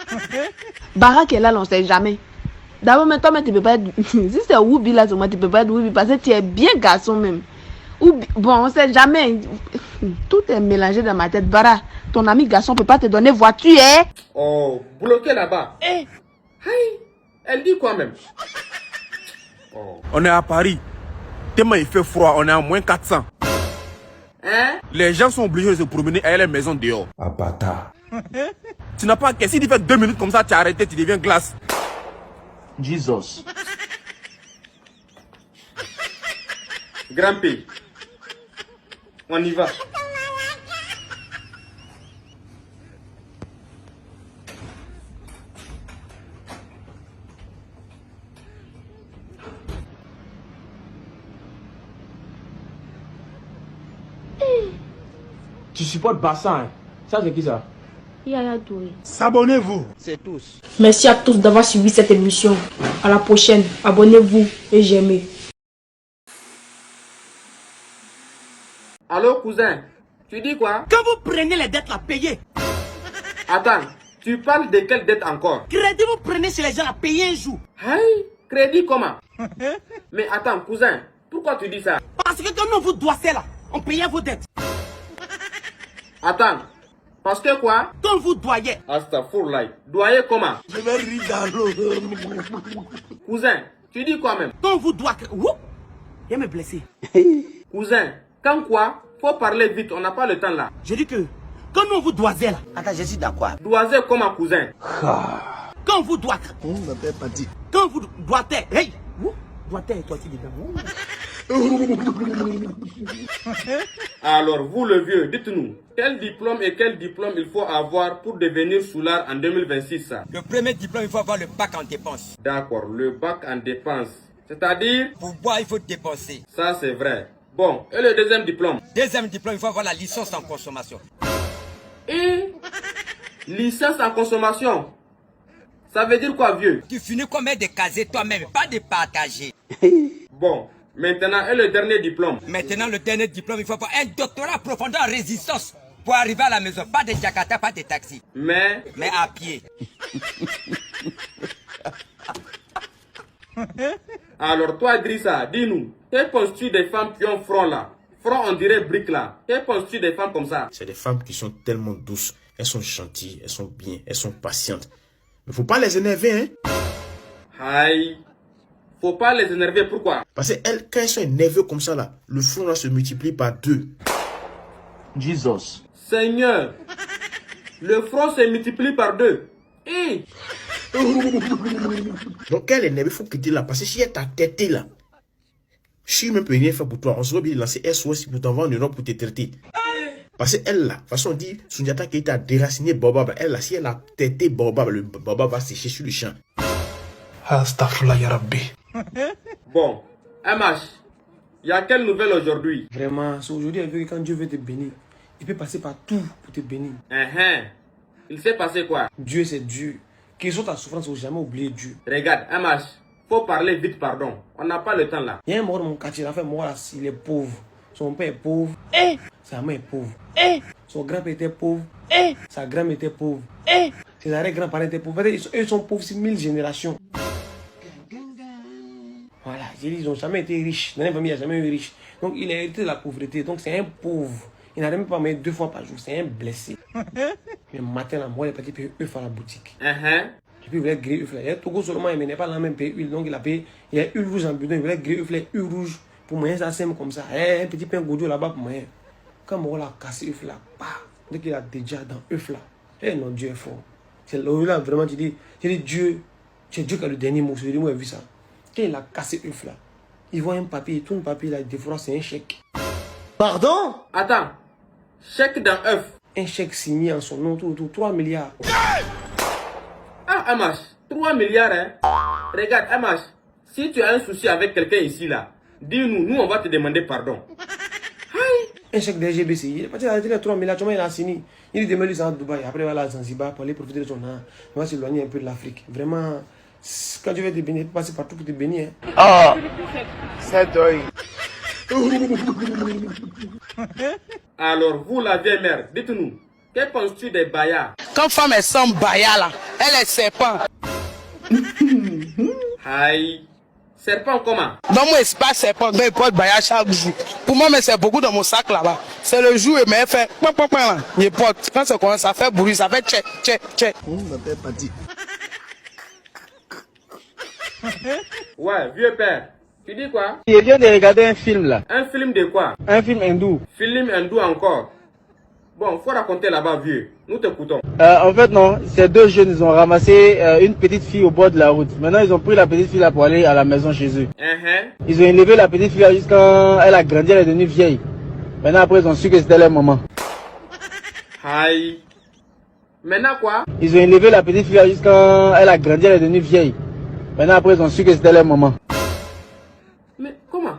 Barak est là, on sait jamais. D'abord, mais toi, tu peux pas être... Si c'est Woubi là, tu peux pas être Woubi parce que tu es bien garçon même. Bon, on sait jamais. Tout est mélangé dans ma tête. Bara, ton ami garçon peut pas te donner voiture, hein? Oh, bloqué là-bas. Aïe, elle dit quoi même? Oh. On est à Paris. Tellement il fait froid, on est à moins 400. Hein? Les gens sont obligés de se promener à la maison dehors. Ah, bâtard. Tu n'as pas qu'à... Si tu fais 2 minutes comme ça, tu as arrêté, tu deviens glace. Jesus. Grand P. On y va. Tu supportes Bassin, hein? Ça c'est qui ça? Yaya Touré. S'abonnez-vous. C'est tous. Merci à tous d'avoir suivi cette émission. À la prochaine. Abonnez-vous et j'aime. Allô cousin, tu dis quoi? Quand vous prenez les dettes, la payez. Attends, tu parles de quelle dette encore? Crédit, vous prenez sur les gens, la payez un jour. Hey, crédit comment? Mais attends cousin, pourquoi tu dis ça? Parce que quand on vous doit là, on payait vos dettes. Attends, parce que quoi? Quand vous doyez. Astaghfirullah, doyer comment? Je vais rire dans l'eau. Cousin, tu dis quoi même? Quand vous doit. Ouh, il me blessé. Cousin, quand quoi? Faut parler vite, on n'a pas le temps là. Je dis que quand on vous doisez là. Attends, je suis dans quoi? Doisez comment cousin? Quand vous doit. On m'avait pas dit. Quand vous doitez. Hey, où doitez toi aussi dedans. Alors vous le vieux, dites-nous, quel diplôme et quel diplôme il faut avoir pour devenir soulard en 2026? Le premier diplôme, il faut avoir le bac en dépenses. D'accord, le bac en dépenses. C'est-à-dire? Pour boire, il faut dépenser. Ça c'est vrai. Bon, et le deuxième diplôme? Deuxième diplôme, il faut avoir la licence en consommation. Et licence en consommation? Ça veut dire quoi vieux? Tu finis comme de caser toi-même, pas de partager. Bon, maintenant, et le dernier diplôme? Maintenant, le dernier diplôme, il faut avoir un doctorat en profondeur en résistance pour arriver à la maison. Pas de Jakarta, pas de taxi. Mais à pied. Alors toi, Drissa, dis-nous, que penses-tu des femmes qui ont front là? Front, on dirait brique là. Que penses-tu des femmes comme ça? C'est des femmes qui sont tellement douces. Elles sont gentilles, elles sont bien, elles sont patientes. Mais faut pas les énerver, hein? Aïe. Faut pas les énerver, pourquoi? Parce qu'elles, quand elles sont énervées comme ça là, le front là se multiplie par 2. Jesus. Seigneur, le front se multiplie par 2. Hey. Donc quand elle est énervée, il faut quitter là. Parce que si elle t'a têté là, je suis même peu rien fait pour toi. On serait bien lancer SOS pour t'envoyer en Europe pour te traiter. Parce qu'elle là, de toute façon on dit, Sundiata Keita a déraciné Bobab. Elle là, si elle a têté Bobab, le Bobab va sécher sur le champ. Astaghfirullah ya Rabbi. Bon, MH, il y a quelle nouvelle aujourd'hui? Vraiment, c'est aujourd'hui avec quand Dieu veut te bénir. Il peut passer par tout pour te bénir. Il s'est passé quoi? Dieu c'est Dieu. Qu'ils sont ta souffrance, il ne faut jamais oublier Dieu. Regarde, MH, faut parler vite, pardon. On n'a pas le temps là. Il y a un mort dans mon quartier, il a fait mort là, il est pauvre. Son père est pauvre. Sa mère est pauvre. Son grand-père était pauvre. Sa grand-mère était pauvre. Ses arrière-grands-parents étaient pauvres. Eux sont pauvres, c'est 1000 générations. Voilà, ils n'ont jamais été riches. Dans la famille, il n'y a jamais eu riche. Donc il a hérité de la pauvreté. Donc c'est un pauvre. Il n'arrive même pas à mettre 2 fois par jour. C'est un blessé. Le matin, moi, il est parti payer œufs à la boutique. Et puis il voulait griller œufs là. Il y a Togo seulement, il n'est pas là même payer huile. Donc il a payé. Il y a huile rouge en bidon. Il voulait griller œufs là, huile rouge. Pour moyen, ça sème comme ça. Un petit pain goudou là-bas pour moyen. Quand moi, a cassé œufs là, dès qu'il a déjà dans œufs là. Eh non, Dieu est fort. C'est là vraiment, tu dis Dieu. C'est Dieu qui a le dernier mot. C'est moi, j'ai vu ça. Quand il a cassé œuf là, il voit un papier, il tourne le papier là, des fois c'est un chèque. Pardon? Attends, chèque dans œuf. Un chèque signé en son nom, tout 3 milliards. Ah, MH, 3 milliards, hein? Regarde, MH, Si tu as un souci avec quelqu'un ici là, dis-nous, nous on va te demander pardon. Un chèque de GBC, il est parti à la 3 000 là, il a signé. Il est démoli à Dubaï, après il va à Zanzibar pour aller profiter de son âme. Il va s'éloigner un peu de l'Afrique. Vraiment, quand tu veux te bénir, passer partout pour te bénir. Oh, c'est dingue. Alors, vous la vieille mère, dites-nous, que penses-tu des bayas? Quand femme est sans baya là, elle est serpent. Aïe. Serpent comment? Dans moi, c'est pas serpent, mais il porte baya chaque jour. Pour moi, mais c'est beaucoup dans mon sac là-bas. C'est le jour, mais elle fait là. Il porte. Quand ça commence, ça fait bruit, ça fait tchè, tchè, tchè. On m'appelle pas dit. Ouais, vieux père. Tu dis quoi? Je viens de regarder un film là. Un film de quoi? Un film hindou. Film hindou encore. Bon, faut raconter là-bas, vieux. Nous t'écoutons. En fait, non. Ces deux jeunes, ils ont ramassé une petite fille au bord de la route. Maintenant, ils ont pris la petite fille là pour aller à la maison chez eux. Ils ont élevé la petite fille là jusqu'à elle a grandi, elle est devenue vieille. Maintenant, après, ils ont su que c'était leur maman. Aïe. Maintenant quoi? Ils ont élevé la petite fille là jusqu'à elle a grandi, elle est devenue vieille. Maintenant, après, ils ont su que c'était leur maman. Mais comment?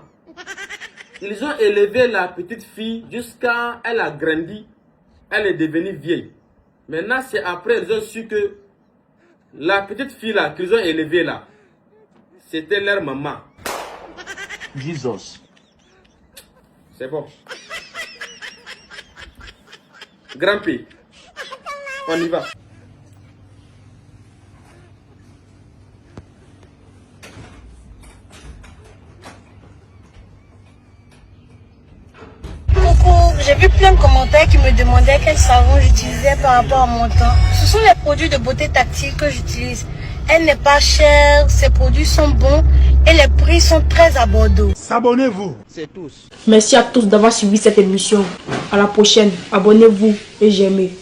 Ils ont élevé la petite fille jusqu'à elle a grandi. Elle est devenue vieille. Maintenant, c'est après ils ont su que la petite fille là qu'ils ont élevée là, c'était leur maman. Jesus. C'est bon. Grand-père, on y va. J'ai vu plein de commentaires qui me demandaient quel savon j'utilisais par rapport à mon temps. Ce sont les produits de beauté tactile que j'utilise. Elle n'est pas chère, ses produits sont bons et les prix sont très abordables. Abonnez-vous. C'est tous. Merci à tous d'avoir suivi cette émission. À la prochaine. Abonnez-vous et j'aimez.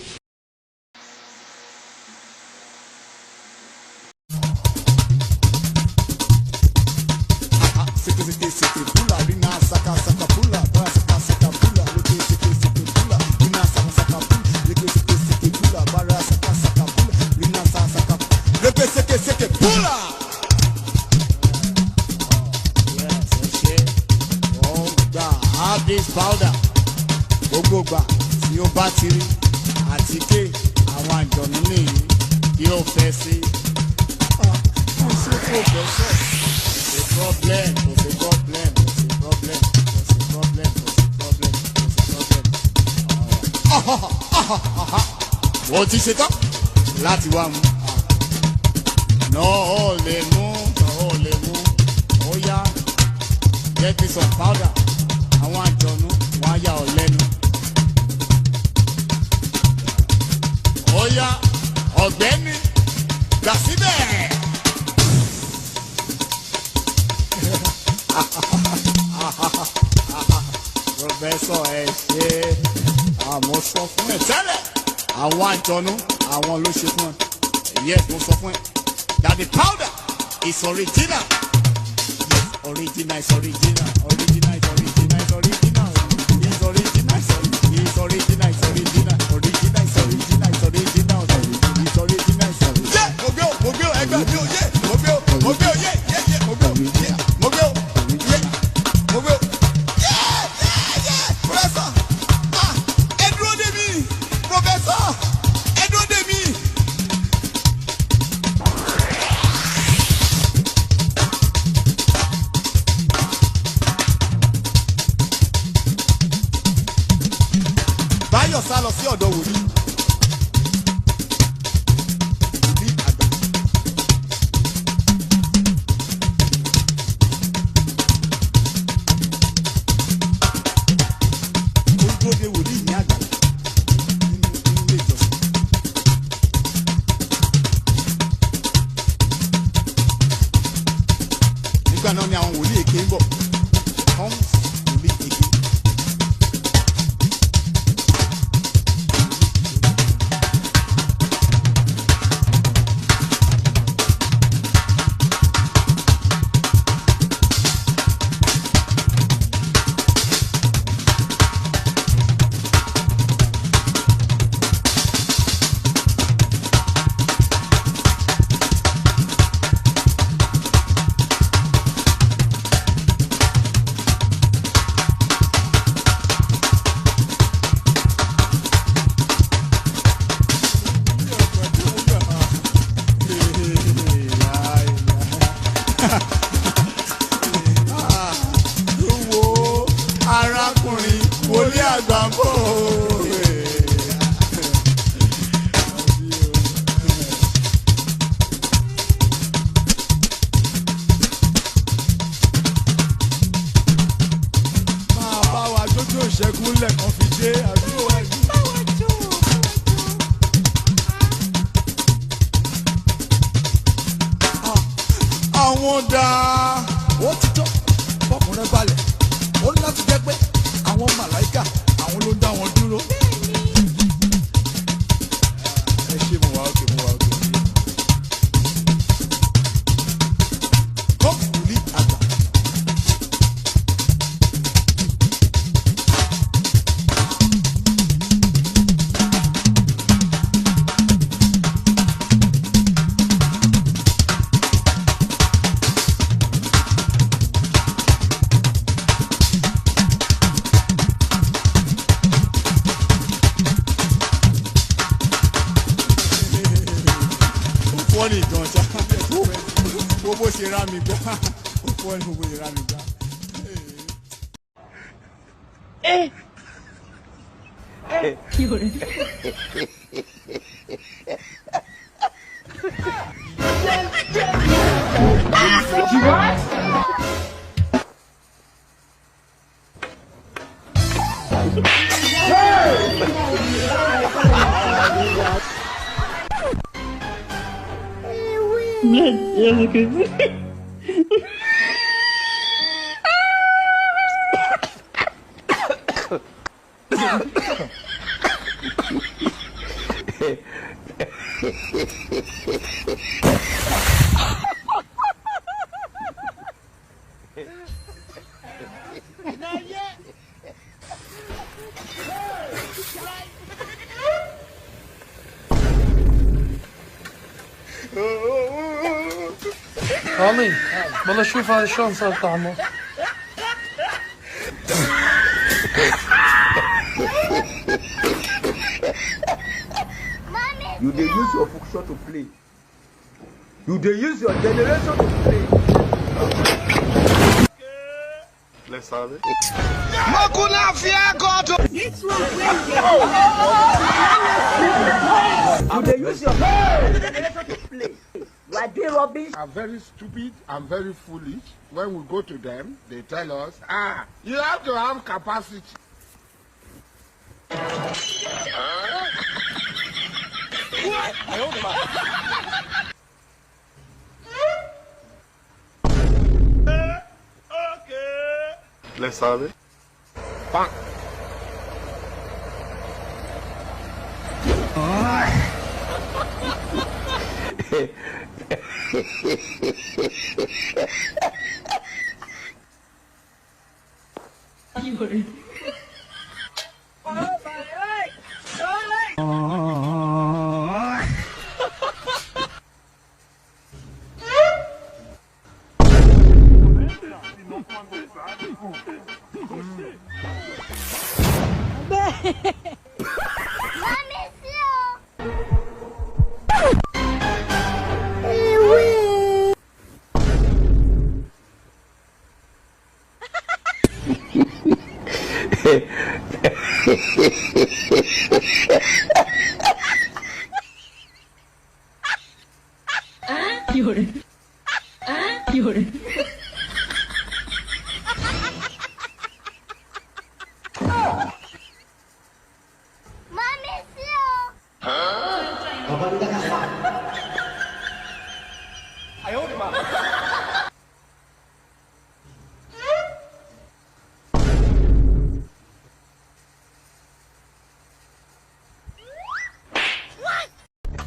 This powder gbogbo gbà tí ó bá ti rí àtíkè àwọn àjọ̀nú nìyí yóò fẹ́ sí. Kò sí professor, kò sí problem, kò sí problem, kò sí problem, kò sí problem, kò sí problem, kò sí problem. Ó ti ṣetán láti wá mú. Náà ó lè mú, náà ó lè mú. Ó yá, get me some powder. Àwọn àjọ̀nú wọn á yà ọ́ lẹ́nu. Ó yá ọ̀gbẹ́ni gbà síbẹ̀. Pọfẹ́sọ̀ ẹ ṣe àmọ́ sọ fún ẹ tẹ́lẹ̀. Àwọn àjọ̀nú àwọn ló ṣe fún ẹ. Yes, mo sọ fún ẹ. That the powder is original. Yes, original is original. Original is original. Báyọ̀ sá lọ sí ọ̀dọ̀ wòlíì. Nígbà náà ni àwọn wòlíì èké ń bọ̀. Wòlíì èké. ṣẹ́kúnlẹ̀ kan fi dé àdúgbò wájú. Àwọn dáa ó ti tó fọkùnrin balẹ̀ ó ní láti jẹ́ pé àwọn màláìkà àwọn ló ń dá wọn dúró. Ẹ ṣe mo wá òkè mo wá òkè. Kọ́ọ̀kùnlé àgbà. Fọ́ọ̀nì gan ṣá bó ṣe rá mi gbá fọ́ọ̀nì bó ṣe rá mi gbá. عمي والله شوف هذا شلون صار طعمه. You dey use your function to play. You dey use your generation to play. Let's have it. You dey use your generation to play. You are doing rubbish. Are very stupid and very foolish. When we go to them, they tell us, you have to have capacity. Let's have it. Bang.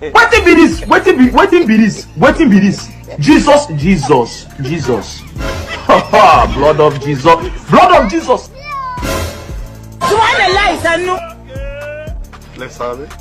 Wetin be this? Wetin be this? Wetin be this? Jesus. Blood of Jesus. Let's have it.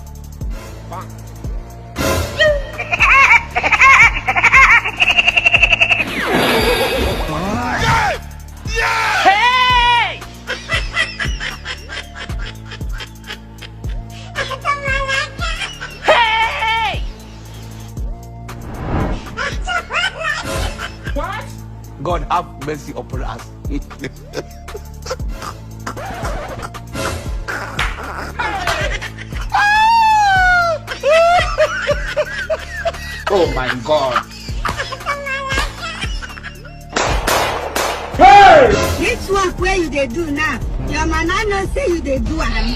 God have mercy upon us. Oh my God. Hey! where you they do now. Your man no say you they do am.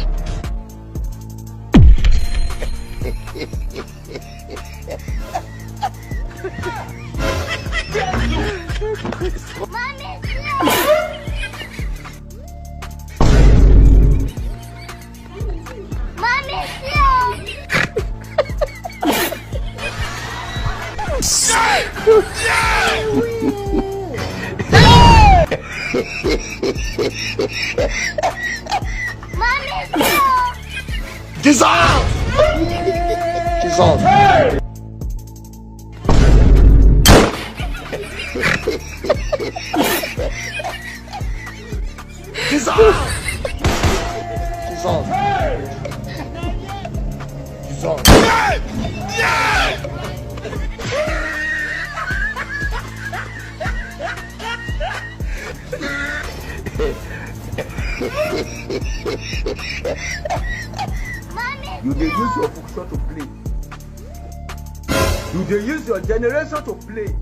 Dissolve! Dissolve! Dissolve! Dissolve! Dissolve! You dey use your function to play. You dey use your generation to play.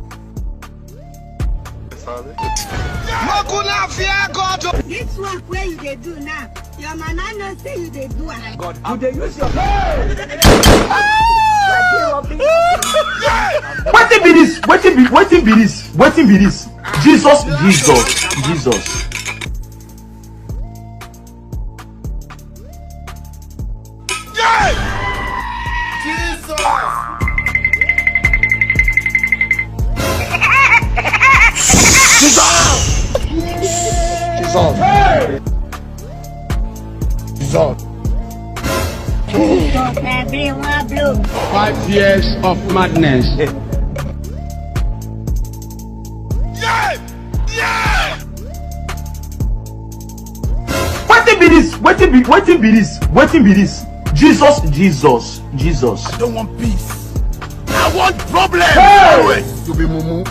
This work where you they do now. Your man no say you they do am. God, you dey use your Wetin be this? Wetin be this? Wetin be this? Jesus. Dissolve! Dissolve! 5 years of madness. Wetin be this? Wetin be this? Jesus. I don't want peace. I want problems. Hey! You be mumu.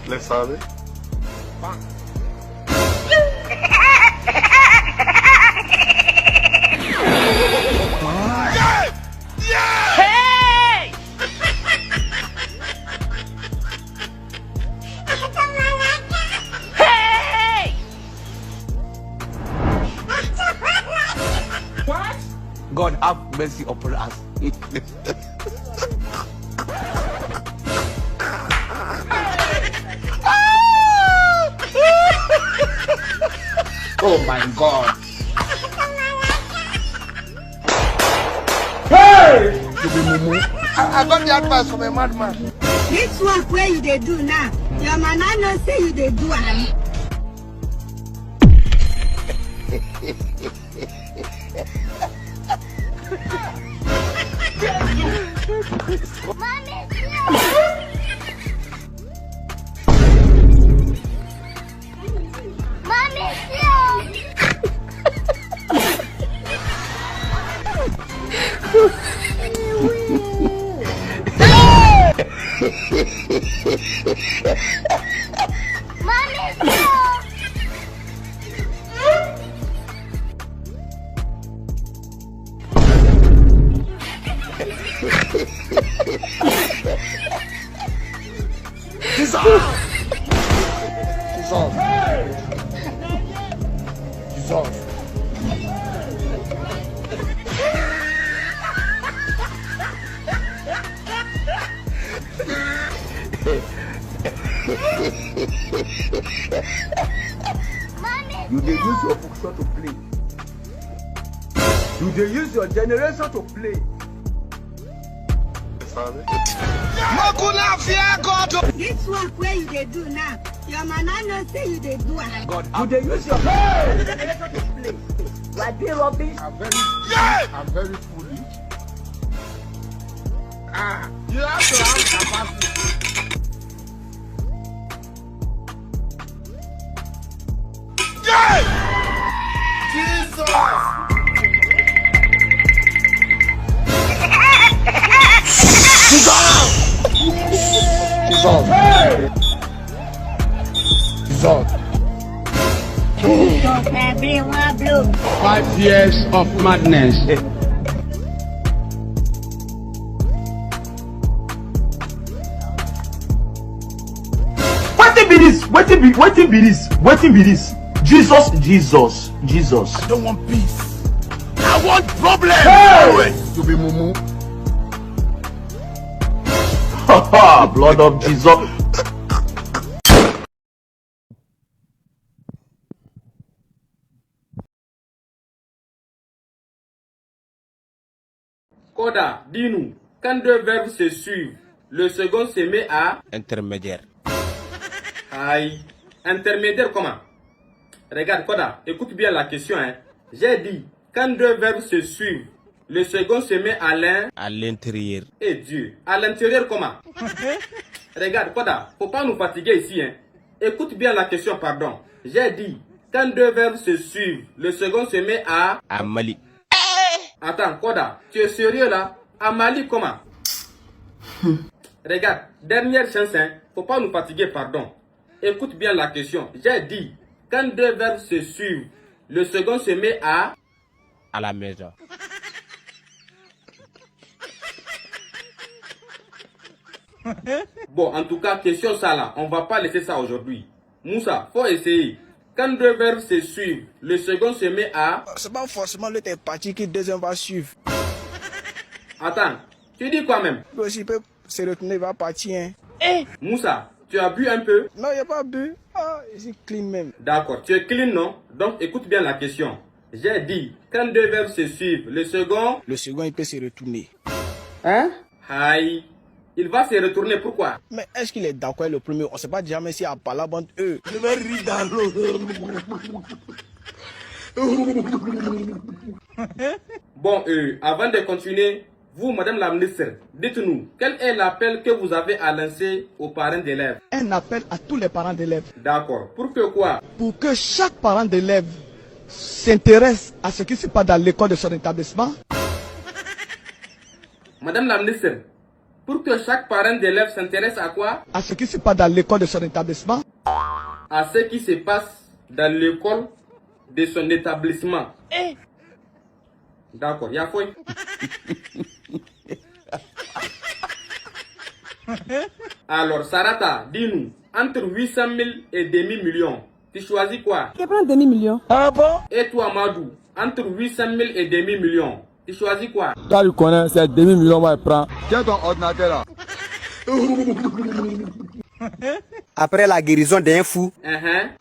Le savez? Hey! Hey! What? God have mercy upon us. Oh my God. Hey! You be mumu. I got the advice from a madman. This work where you they do now. Your man no say you they do am. Dissolve! Dissolve! Dissolve! You dey use your function to play. You dey use your generation to play. This work where you they do now. Your man no say you they do am. God, you dey use your generation to play. You are doing rubbish. I'm very foolish. You have to have capacity. Jesus! Dissolve! Dissolve! Dissolve! 5 years of madness. Wetin be this? Wetin be this? Wetin be this? Jesus. I don't want peace. I want problem. Hey! You be mumu. Blood of Jesus. Koda, dis-nous, quand deux verbes se suivent, le second se met à... Intermédiaire. Aïe. Intermédiaire comment? Regarde, Koda, écoute bien la question. Hein. J'ai dit, quand deux verbes se suivent, le second se met à l'intérieur. Eh Dieu, à l'intérieur comment? Regarde, Koda, faut pas nous fatiguer ici. Hein. Écoute bien la question, pardon. J'ai dit, quand deux verbes se suivent, le second se met à... Mali. Attends, Koda, tu es sérieux là? À Mali comment? Regarde, dernière chance, hein. Faut pas nous fatiguer, pardon. Écoute bien la question. J'ai dit, quand deux verbes se suivent, le second se met à la maison. Bon, en tout cas, question ça là, on va pas laisser ça aujourd'hui. Moussa, faut essayer. Quand deux verbes se suivent, le second se met à... C'est pas forcément le parti qui deuxième va suivre. Attends, tu dis quoi même? Lui aussi peut se retourner, il va partir. Hein. Hey. Moussa, tu as bu un peu? Non, il n'y a pas bu. Ah, je suis clean même. D'accord, tu es clean non? Donc écoute bien la question. J'ai dit, quand deux verbes se suivent, le second... Le second, il peut se retourner. Hein? Aïe. Il va se retourner, pourquoi? Mais est-ce qu'il est d'accord le premier? On ne sait pas jamais si à parler entre eux. Je vais rire dans l'eau. Bon, avant de continuer, vous, madame la ministre, dites-nous, quel est l'appel que vous avez à lancer aux parents d'élèves? Un appel à tous les parents d'élèves. D'accord. Pour que quoi? Pour que chaque parent d'élève s'intéresse à ce qui se passe dans l'école de son établissement. Madame la ministre, pour que chaque parent d'élève s'intéresse à quoi? À ce qui se passe dans l'école de son établissement. À ce qui se passe dans l'école de son établissement. D'accord, y'a quoi? Alors, Sarata, dis-nous, entre 800 000 et demi-million, tu choisis quoi? Je prends demi-million. Ah bon? Et toi, Madou, entre 800 000 et demi-million, tu choisis quoi? Quand tu connais, c'est demi-million, moi, je prends. Tiens ton ordinateur là. Après la guérison d'un fou,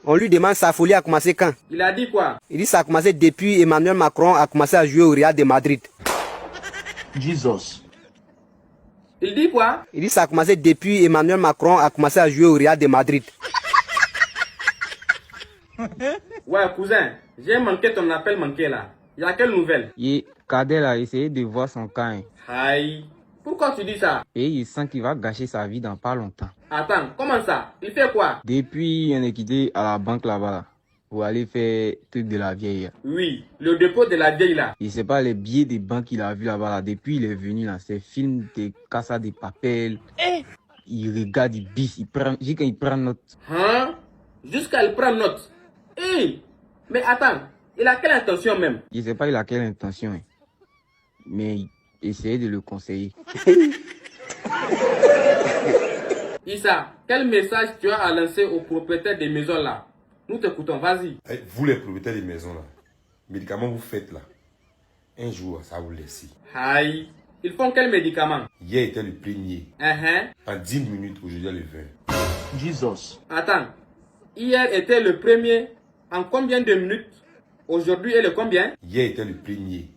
on lui demande sa folie a commencé quand? Il a dit quoi? Il dit ça a commencé depuis Emmanuel Macron a commencé à jouer au Real de Madrid. Jesus. Il dit quoi? Il dit ça a commencé depuis Emmanuel Macron a commencé à jouer au Real de Madrid. Ouais, cousin, j'ai manqué ton appel manqué là. Il y a quelle nouvelle? Kadel a essayé de voir son camp. Aïe. Pourquoi tu dis ça? Et il sent qu'il va gâcher sa vie dans pas longtemps. Attends, comment ça? Il fait quoi? Depuis, on est quitté à la banque là-bas pour aller faire truc de la vieille. Oui, le dépôt de la vieille là. Il sait pas les billets des banques qu'il a vu là-bas. Là. Depuis, il est venu là. Ces films de Casa de Papel. Il regarde, il bisse, il prend. Jusqu'à il prend note. Hein? Jusqu'à il prend note. Mais attends, il a quelle intention même? Je sais pas il a quelle intention. Hein. Mais essayez de le conseiller. Issa, quel message tu as à lancer aux propriétaires des maisons là? Nous t'écoutons, vas-y. Vous les propriétaires des maisons là, médicaments vous faites là, un jour ça vous laisse. Aïe, ils font quel médicament? Hier était le premier. En 10 minutes, aujourd'hui le 20. Jesus. Attends, hier était le premier, en combien de minutes? Aujourd'hui est le combien? Hier était le premier.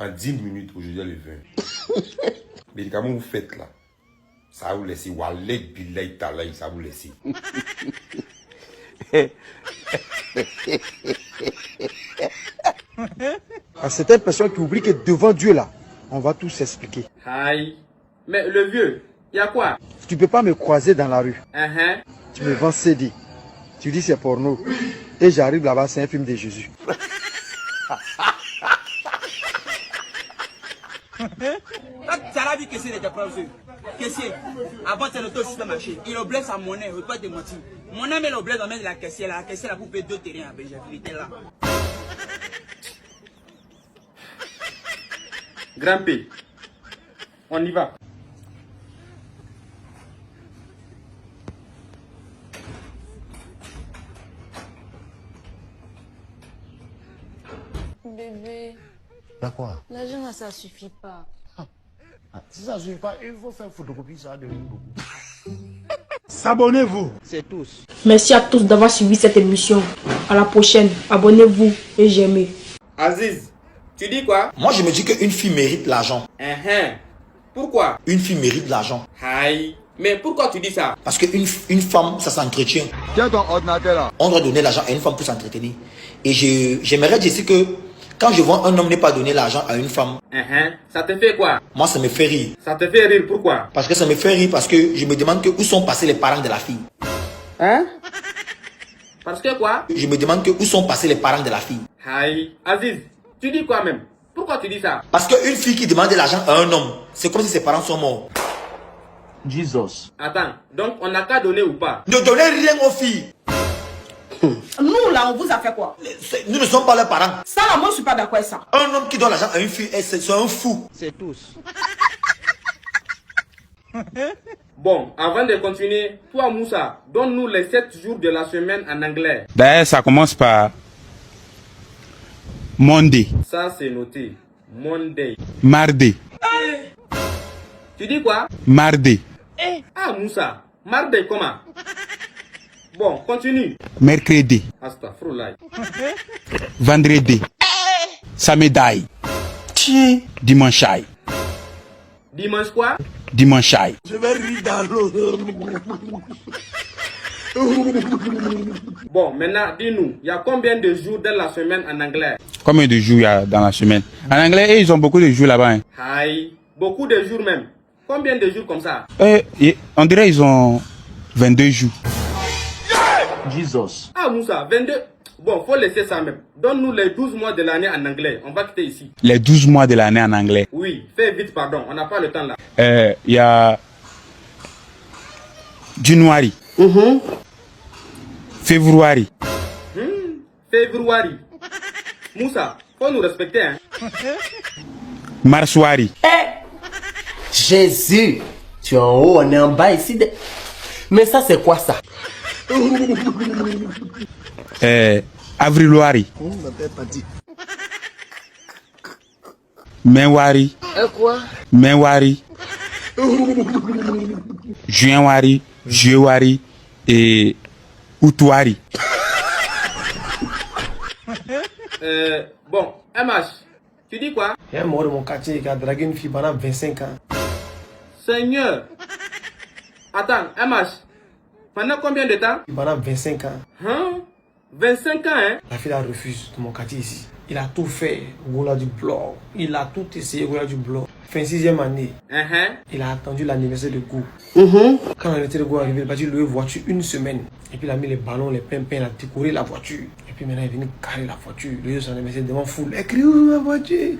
En 10 minutes, aujourd'hui le 20. Médicaments vous faites là, ça vous laisse. Walek bilay talay, ça vous laisse. À certaines personnes qui oublient que devant Dieu là, on va tout s'expliquer. Aïe, mais le vieux, il y a quoi? Tu peux pas me croiser dans la rue. Tu me vends CD. Tu dis c'est porno. Et j'arrive là-bas, c'est un film de Jésus. Avant, c'est le taux juste marché. Il blesse sa monnaie, il ne peut pas te mentir. Mon ami est au bled, on met la caissière là pour payer 2 terrains à Béjavi, il était là. Grand P, on y va. Bébé. Y'a quoi? L'argent là, ça suffit pas. Si ça suffit pas, il faut faire photocopie, ça va devenir beaucoup. S'abonnez-vous. C'est tous. Merci à tous d'avoir suivi cette émission. À la prochaine. Abonnez-vous et j'aimez. Aziz, tu dis quoi? Moi, je me dis qu'une fille mérite l'argent. Pourquoi? Une fille mérite l'argent. Aïe. Mais pourquoi tu dis ça? Parce qu'une femme, ça s'entretient. Tiens ton ordinateur là. On doit donner l'argent à une femme pour s'entretenir. Et j'aimerais dire que quand je vois un homme ne pas donner l'argent à une femme, ça te fait quoi? moi, ça me fait rire. Ça te fait rire, pourquoi? Parce que ça me fait rire parce que je me demande où sont passés les parents de la fille. Parce que quoi? Je me demande où sont passés les parents de la fille. Aïe. Aziz, tu dis quoi même? Pourquoi tu dis ça? Parce qu'une fille qui demande de l'argent à un homme, c'est comme si ses parents sont morts. Jesus. Attends, donc on n'a qu'à donner ou pas? Ne donnez rien aux filles. Nous là, on vous a fait quoi? Nous ne sommes pas leurs parents. Ça là, moi je suis pas d'accord avec ça. Un homme qui donne l'argent à une fille, c'est un fou. C'est tous. Bon, avant de continuer, toi Moussa, donne-nous les 7 jours de la semaine en anglais. Ben, ça commence par Monday, Ça c'est noté. Monday. Mardi, Tu dis quoi? Mardi, Ah Moussa, mardi comment? Bon, continue. Mercredi, Astaghfirullah. Vendredi, Samedi, Dimanche, Dimanche quoi? Dimanche. Je vais rire dans l'eau. Bon, maintenant dis-nous, il y a combien de jours dans la semaine en anglais? Combien de jours il y a dans la semaine? En anglais, ils ont beaucoup de jours là-bas. Hein. Aïe, beaucoup de jours même. Combien de jours comme ça? On dirait qu'ils ont 22 jours. Jesus. Ah Moussa, 22. Bon, faut laisser ça même. Donne-nous les 12 mois de l'année en anglais. On va quitter ici. Les 12 mois de l'année en anglais. Oui, fais vite, pardon. On n'a pas le temps là. Il y a January, Février, Février. Moussa, faut nous respecter, hein. Marsuari, Jésus, tu es en haut, on est en bas ici. Mais ça, c'est quoi ça? Avriluari, Maiwari, Quoi? Maiwari, Juinwari, Juillet et Outouari. Bon, MH, tu dis quoi? Il y a un mort de mon quartier qui a dragué une fille pendant 25 ans. Seigneur. Attends, MH, pendant combien de temps? Pendant 25 ans. Hein? 25 ans, hein? La fille la refuse de mon quartier ici. Il a tout fait, Goula du bloc. Il a tout essayé, Goula du bloc. Fin 6e année, il a attendu l'anniversaire de Gou. Quand l'anniversaire de Gou est arrivé, il a dû louer voiture une semaine. Et puis il a mis les ballons, les pimpins, il a décoré la voiture. Et puis maintenant il est venu carrer la voiture. Le jour de son anniversaire devant foule. Écrit ma voiture.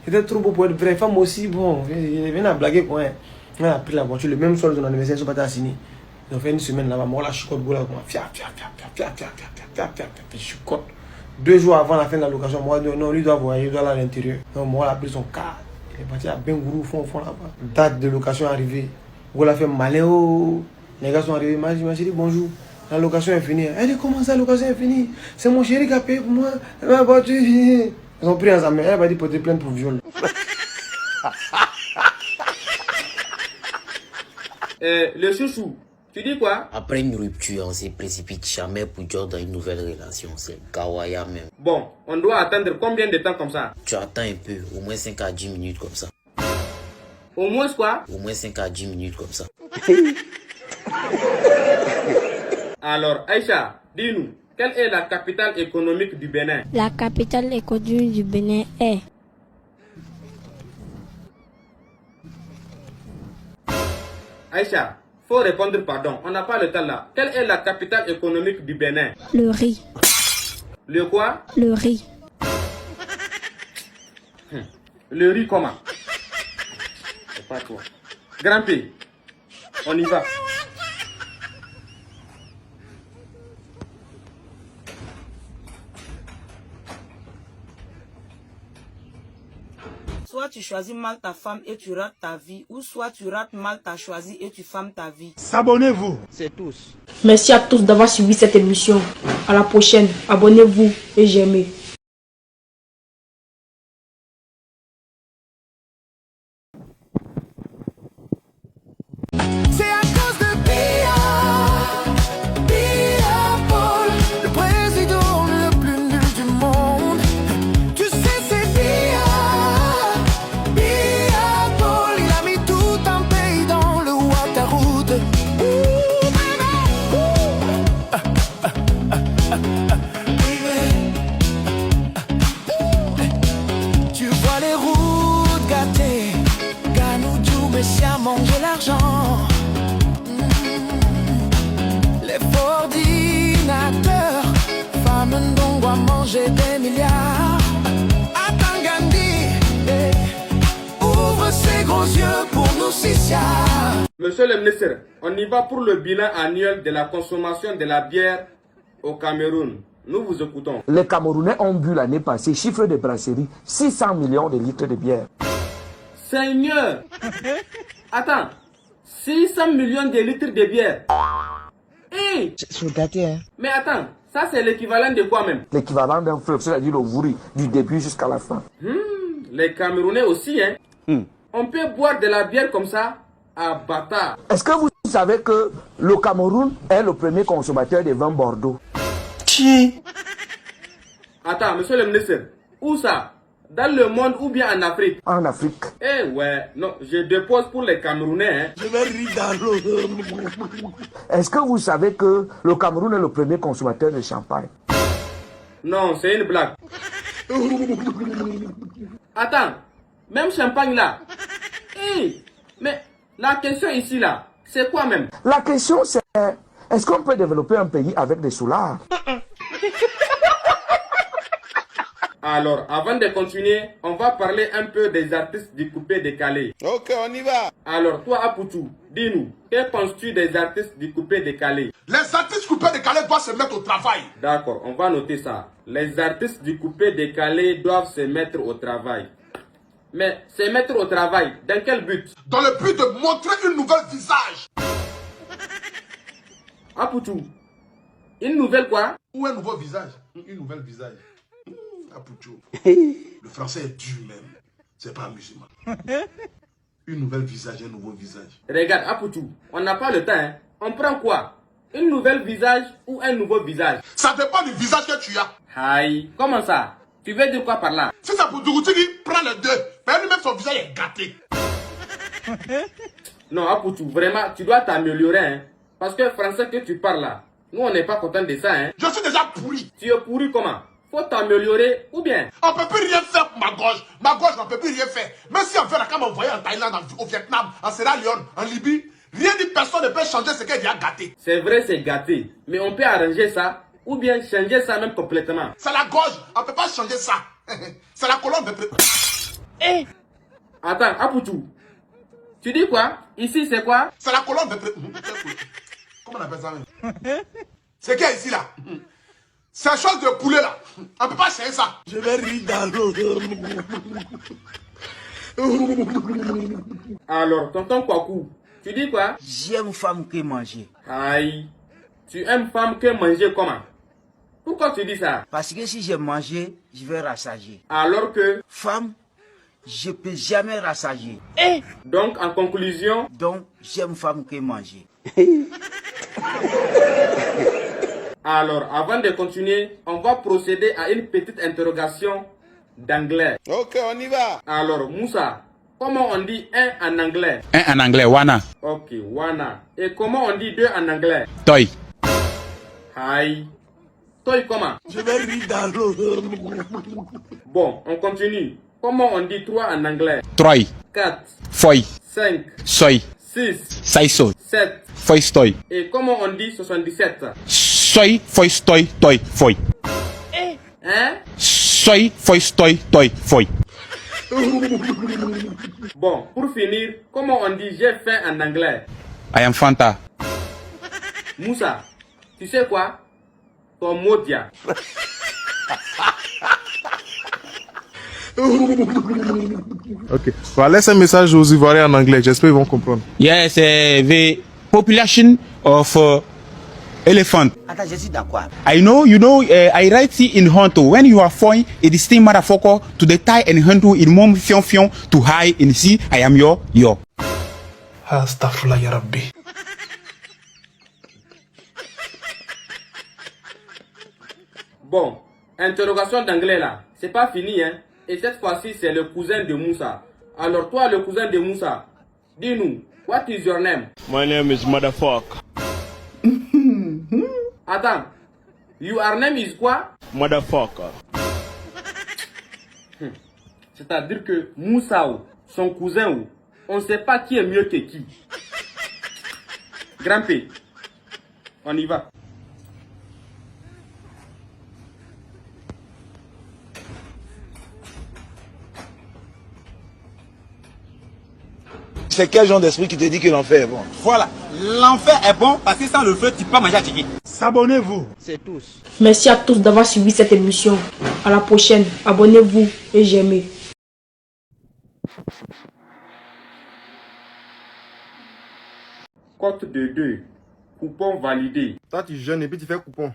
C'était trop beau pour être vrai. Femme aussi, bon, il est venu à blaguer quoi. Il a pris la voiture le même soir de son anniversaire, ils sont partis à Sini. Ils ont fait une semaine là-bas. Moi, la chicote Goula, comment fia. Chicote. 2 jours avant la fin de la location, moi, non, lui doit voyager, il doit aller à l'intérieur. Donc, moi, il a pris son car. Il est parti à Bengourou, au fond là-bas. Date de location arrivée. Goula a fait malin. Les gars sont arrivés. Moi, j'ai dit bonjour. La location est finie. Elle dit comment ça, la location est finie? C'est mon chéri qui a payé pour moi. Ma voiture. Ils ont pris ensemble. Elle m'a dit porter plainte pour viol. Le chouchou, tu dis quoi? Après une rupture, on se précipite jamais pour dire dans une nouvelle relation. C'est Kawaya même. Bon, on doit attendre combien de temps comme ça? Tu attends un peu, au moins 5 à 10 minutes comme ça. Au moins quoi? Au moins 5 à 10 minutes comme ça. Alors, Aïcha, dis-nous, quelle est la capitale économique du Bénin? La capitale économique du Bénin est... Aïcha, faut répondre pardon, on n'a pas le temps là. Quelle est la capitale économique du Bénin? Le riz. Le quoi? Le riz. Le riz comment? C'est pas toi. Grand P, on y va. Soit tu choisis mal ta femme et tu rates ta vie, ou soit tu rates mal ta choisi et tu femmes ta vie. S'abonnez-vous. C'est tous. Merci à tous d'avoir suivi cette émission. À la prochaine. Abonnez-vous et j'aime. C'est à cause de Bia Paul, le président le plus nul du monde. Tu sais c'est Bia Paul, il a mis tout un pays dans le Waterroute. Tu vois les routes gâtées, Ganoudjou mais si à manger l'argent. Les ordinateurs, femmes n'ont à manger des milliards. Attends Gandhi, ouvre ses gros yeux pour nous Sissia. Monsieur le ministre, on y va pour le bilan annuel de la consommation de la bière au Cameroun. Nous vous écoutons. Les Camerounais ont bu l'année passée, chiffre de brasserie, 600 millions de litres de bière. Seigneur, attends, 600 millions de litres de bière. Hey. C'est daté, hein? Mais attends, ça c'est l'équivalent de quoi même? L'équivalent d'un fleuve, c'est-à-dire le Vouri, du début jusqu'à la fin. Les Camerounais aussi, hein? On peut boire de la bière comme ça à bâtard. Est-ce que vous savez que le Cameroun est le premier consommateur de vin Bordeaux? Attends, monsieur le ministre, où ça? Dans le monde ou bien en Afrique? En Afrique. Eh ouais, non, je dépose pour les Camerounais, hein. Je vais rire dans l'eau. Est-ce que vous savez que le Cameroun est le premier consommateur de champagne? Non, c'est une blague. Attends, même champagne là. Hey, mais la question ici là, c'est quoi même? La question c'est, est-ce qu'on peut développer un pays avec des soulards? Alors, avant de continuer, on va parler un peu des artistes du coupé décalé. Ok, on y va. Alors, toi, Apoutou, dis-nous, que penses-tu des artistes du coupé décalé? Les artistes coupés décalés doivent se mettre au travail. D'accord, on va noter ça. Les artistes du coupé décalé doivent se mettre au travail. Mais se mettre au travail, dans quel but? Dans le but de montrer une nouvelle visage. Apoutou, une nouvelle quoi? Ou un nouveau visage? Une nouvelle visage. Apoutou. Le français est dur même. C'est pas musulman. Une nouvelle visage, un nouveau visage. Regarde, Apoutou, on n'a pas le temps, hein. On prend quoi? Une nouvelle visage ou un nouveau visage? Ça dépend du visage que tu as. Aïe, comment ça? Tu veux dire quoi par là? Si c'est pour Dougouti qui prend les deux, mais lui-même son visage est gâté. Non, Apoutou, vraiment, tu dois t'améliorer, hein. Parce que le français que tu parles là, nous on n'est pas content de ça, hein. Je suis déjà pourri. Tu es pourri comment? Faut t'améliorer ou bien? On ne peut plus rien faire pour ma gorge. Ma gorge n'en peut plus rien faire. Même si on fait la caméra envoyée en Thaïlande, au Vietnam, en Sierra Leone, en Libye, rien ni personne ne peut changer ce qu'elle a gâté. C'est vrai, c'est gâté. Mais on peut arranger ça ou bien changer ça même complètement. C'est la gorge. On ne peut pas changer ça. C'est la colonne de... Attends, Apoutou. Tu dis quoi? Ici, c'est quoi? C'est la colonne de... Comment on appelle ça même? C'est qui ici là? C'est une chose de poulet là. On ne peut pas changer ça. Je vais rire dans l'eau. Alors, tonton Kwaku, tu dis quoi? J'aime femme que manger. Aïe. Tu aimes femme que manger comment? Pourquoi tu dis ça? Parce que si je mange, je vais rassager. Alors que? Femme, je ne peux jamais rassager. Donc, en conclusion? Donc, j'aime femme que manger. Alors, avant de continuer, on va procéder à une petite interrogation d'anglais. Ok, on y va. Alors, Moussa, comment on dit un en anglais? Un en anglais, wana. Ok, wana. Et comment on dit deux en anglais? Toy. Aïe. Toy comment? Je vais rire dans l'eau. Bon, on continue. Comment on dit trois en anglais? Troy. 4. Foy. 5. Soy. 6. Saiso. 7. Foy stoy. Et comment on dit 77? Soy, foy stoy, toy, foy. Hein? Soy, foy stoy, toy, foy. Bon, pour finir, comment on dit j'ai faim en anglais? I am Fanta. Moussa, tu sais quoi? Ton modia. Ok. Bah, laisse un message aux Ivoiriens en anglais. J'espère qu'ils vont comprendre. Yes, the population of elephant. Attends, je suis d'accord. I know, I write in Honto. When you are fine, it is still motherfucker to the tie and Honto in mom fion to high in see. I am your. Astaghfirullah ya Rabbi. Bon, interrogation d'anglais là, c'est pas fini hein. Et cette fois-ci, c'est le cousin de Moussa. Alors toi, le cousin de Moussa, dis-nous, what is your name? My name is motherfucker. Attends, your name is quoi? Motherfucker. C'est-à-dire que Moussa, son cousin, on ne sait pas qui est mieux que qui. Grand P, on y va. C'est quel genre d'esprit qui te dit que l'enfer est bon? Voilà, l'enfer est bon parce que sans le feu, tu peux pas manger à Tiki. S'abonnez-vous. C'est tous. Merci à tous d'avoir suivi cette émission. À la prochaine. Abonnez-vous et j'aimez. Cote de 2. Coupon validé. Toi, tu jeûnes et puis tu fais coupon.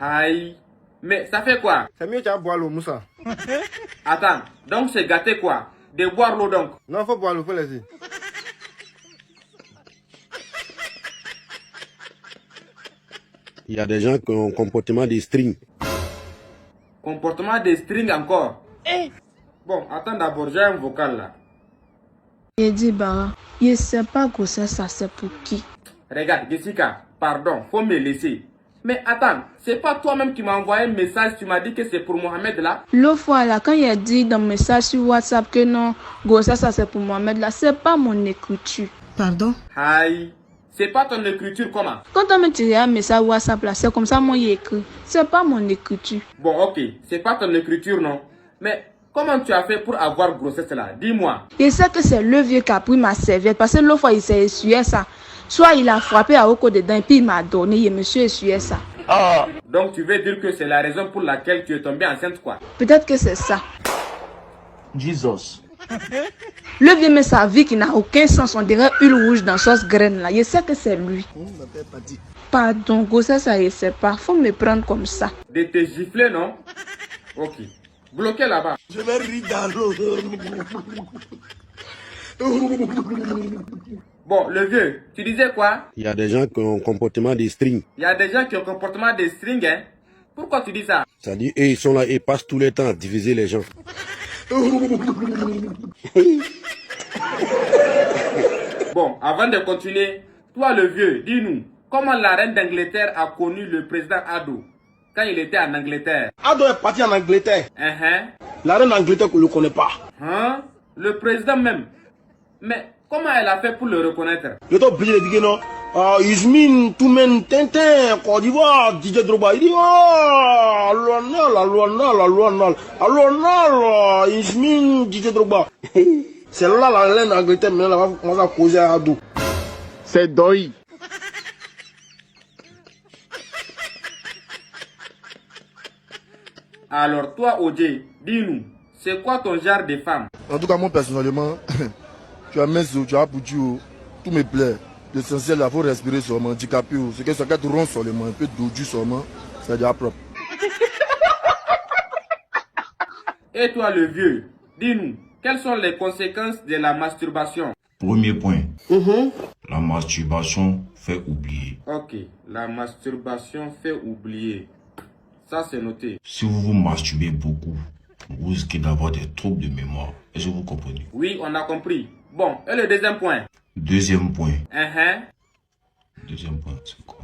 Aïe. Mais ça fait quoi? C'est mieux qu'à boire l'eau, Moussa. Attends, donc c'est gâté quoi? De boire l'eau donc? Non, faut boire l'eau, faut laisser. Il y a des gens qui ont un comportement de string. Comportement de string encore? Bon, attends d'abord, j'ai un vocal là. Il dit bah, je sais pas que ça c'est pour qui. Regarde, Jessica, pardon, faut me laisser. Mais attends, c'est pas toi-même qui m'as envoyé un message, tu m'as dit que c'est pour Mohamed là? L'autre fois là, quand il a dit dans le message sur WhatsApp que non, ça c'est pour Mohamed là, c'est pas mon écriture. Pardon? Aïe, c'est pas ton écriture comment? Quand on me tire un message WhatsApp là, c'est comme ça moi il écrit. C'est pas mon écriture. Bon ok, c'est pas ton écriture non. Mais comment tu as fait pour avoir grossesse là? Dis-moi. Je sais que c'est le vieux qui a pris ma serviette parce que l'autre fois il s'est essuyé ça. Soit il a frappé à Oko dedans et puis il m'a donné et monsieur essuyé ça. Ah. Donc tu veux dire que c'est la raison pour laquelle tu es tombée enceinte quoi? Peut-être que c'est ça. Jesus. Le vieux met sa vie qui n'a aucun sens, on dirait huile rouge dans sauce graine là. Je sais que c'est lui. Pardon, grossesse ça je sais pas. Faut me prendre comme ça. De te gifler non? Ok. Bloqué là-bas. Je vais rire dans l'eau. Bon, le vieux, tu disais quoi? Il y a des gens qui ont un comportement de string. Il y a des gens qui ont un comportement de string, hein? Pourquoi tu dis ça? Ça dit, ils sont là et passent tout le temps à diviser les gens. Bon, avant de continuer, toi le vieux, dis-nous, comment la reine d'Angleterre a connu le président Ado quand il était en Angleterre? Ado est parti en Angleterre. La reine d'Angleterre qu'on ne le connaît pas. Hein? Le président même. Mais comment elle a fait pour le reconnaître? Je t'ai obligé de dire non. Ismin, Toumen, Tintin, Côte d'Ivoire, DJ Droba. Il dit, Luanal, Ismin, DJ Droba. C'est là la reine d'Angleterre, mais là, on va commencer à causer à Ado. C'est Doi. Alors toi, OJ, dis-nous, c'est quoi ton genre de femme? En tout cas, moi personnellement, tu as mince, tu as Poutou, tout me plaît. L'essentiel, il faut respirer seulement, handicapé, c'est que ça être rond seulement, un peu dodu seulement, c'est déjà propre. Et toi le vieux, dis-nous, quelles sont les conséquences de la masturbation? Premier point, la masturbation fait oublier. Ok, la masturbation fait oublier. Ça c'est noté. Si vous vous masturbez beaucoup, vous risquez d'avoir des troubles de mémoire. Est-ce que vous comprenez? Oui, on a compris. Bon, et le deuxième point? Deuxième point. Deuxième point, c'est quoi?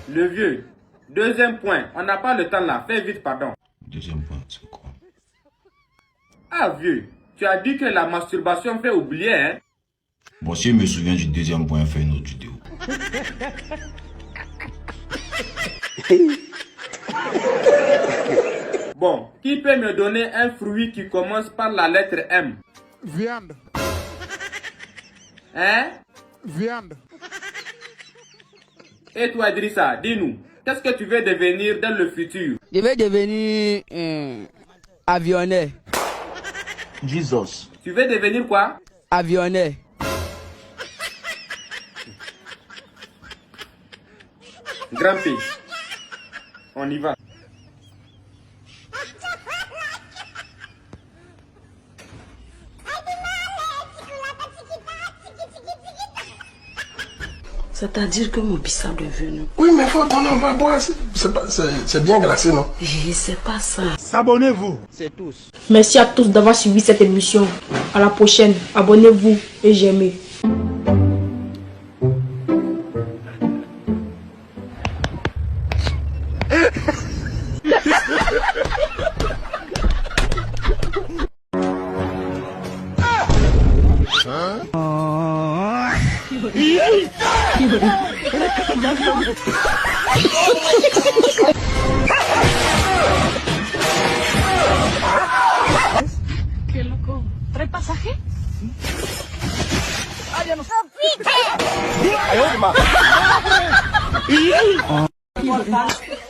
Le vieux. Deuxième point. On n'a pas le temps là. Fais vite, pardon. Deuxième point, c'est quoi? Ah, vieux. Tu as dit que la masturbation fait oublier, hein? Bon, si je me souviens du deuxième point, fais une autre vidéo. Bon, qui peut me donner un fruit qui commence par la lettre M? Viande. Hein? Viande. Et toi, Idrissa, dis-nous, Qu'est-ce que tu veux devenir dans le futur? Je vais devenir avionneur. Jesus. Tu veux devenir quoi? Avionneur. Grand P. On y va. C'est-à-dire que mon bissap est venu. Oui, mais faut qu'on en va boire. C'est bien glacé, non? C'est pas ça. S'abonnez-vous. C'est tous. Merci à tous d'avoir suivi cette émission. À la prochaine. Abonnez-vous et j'aimez. Qué loco. ¿Trae pasaje? ¡Ay, ya no! ¡Ay,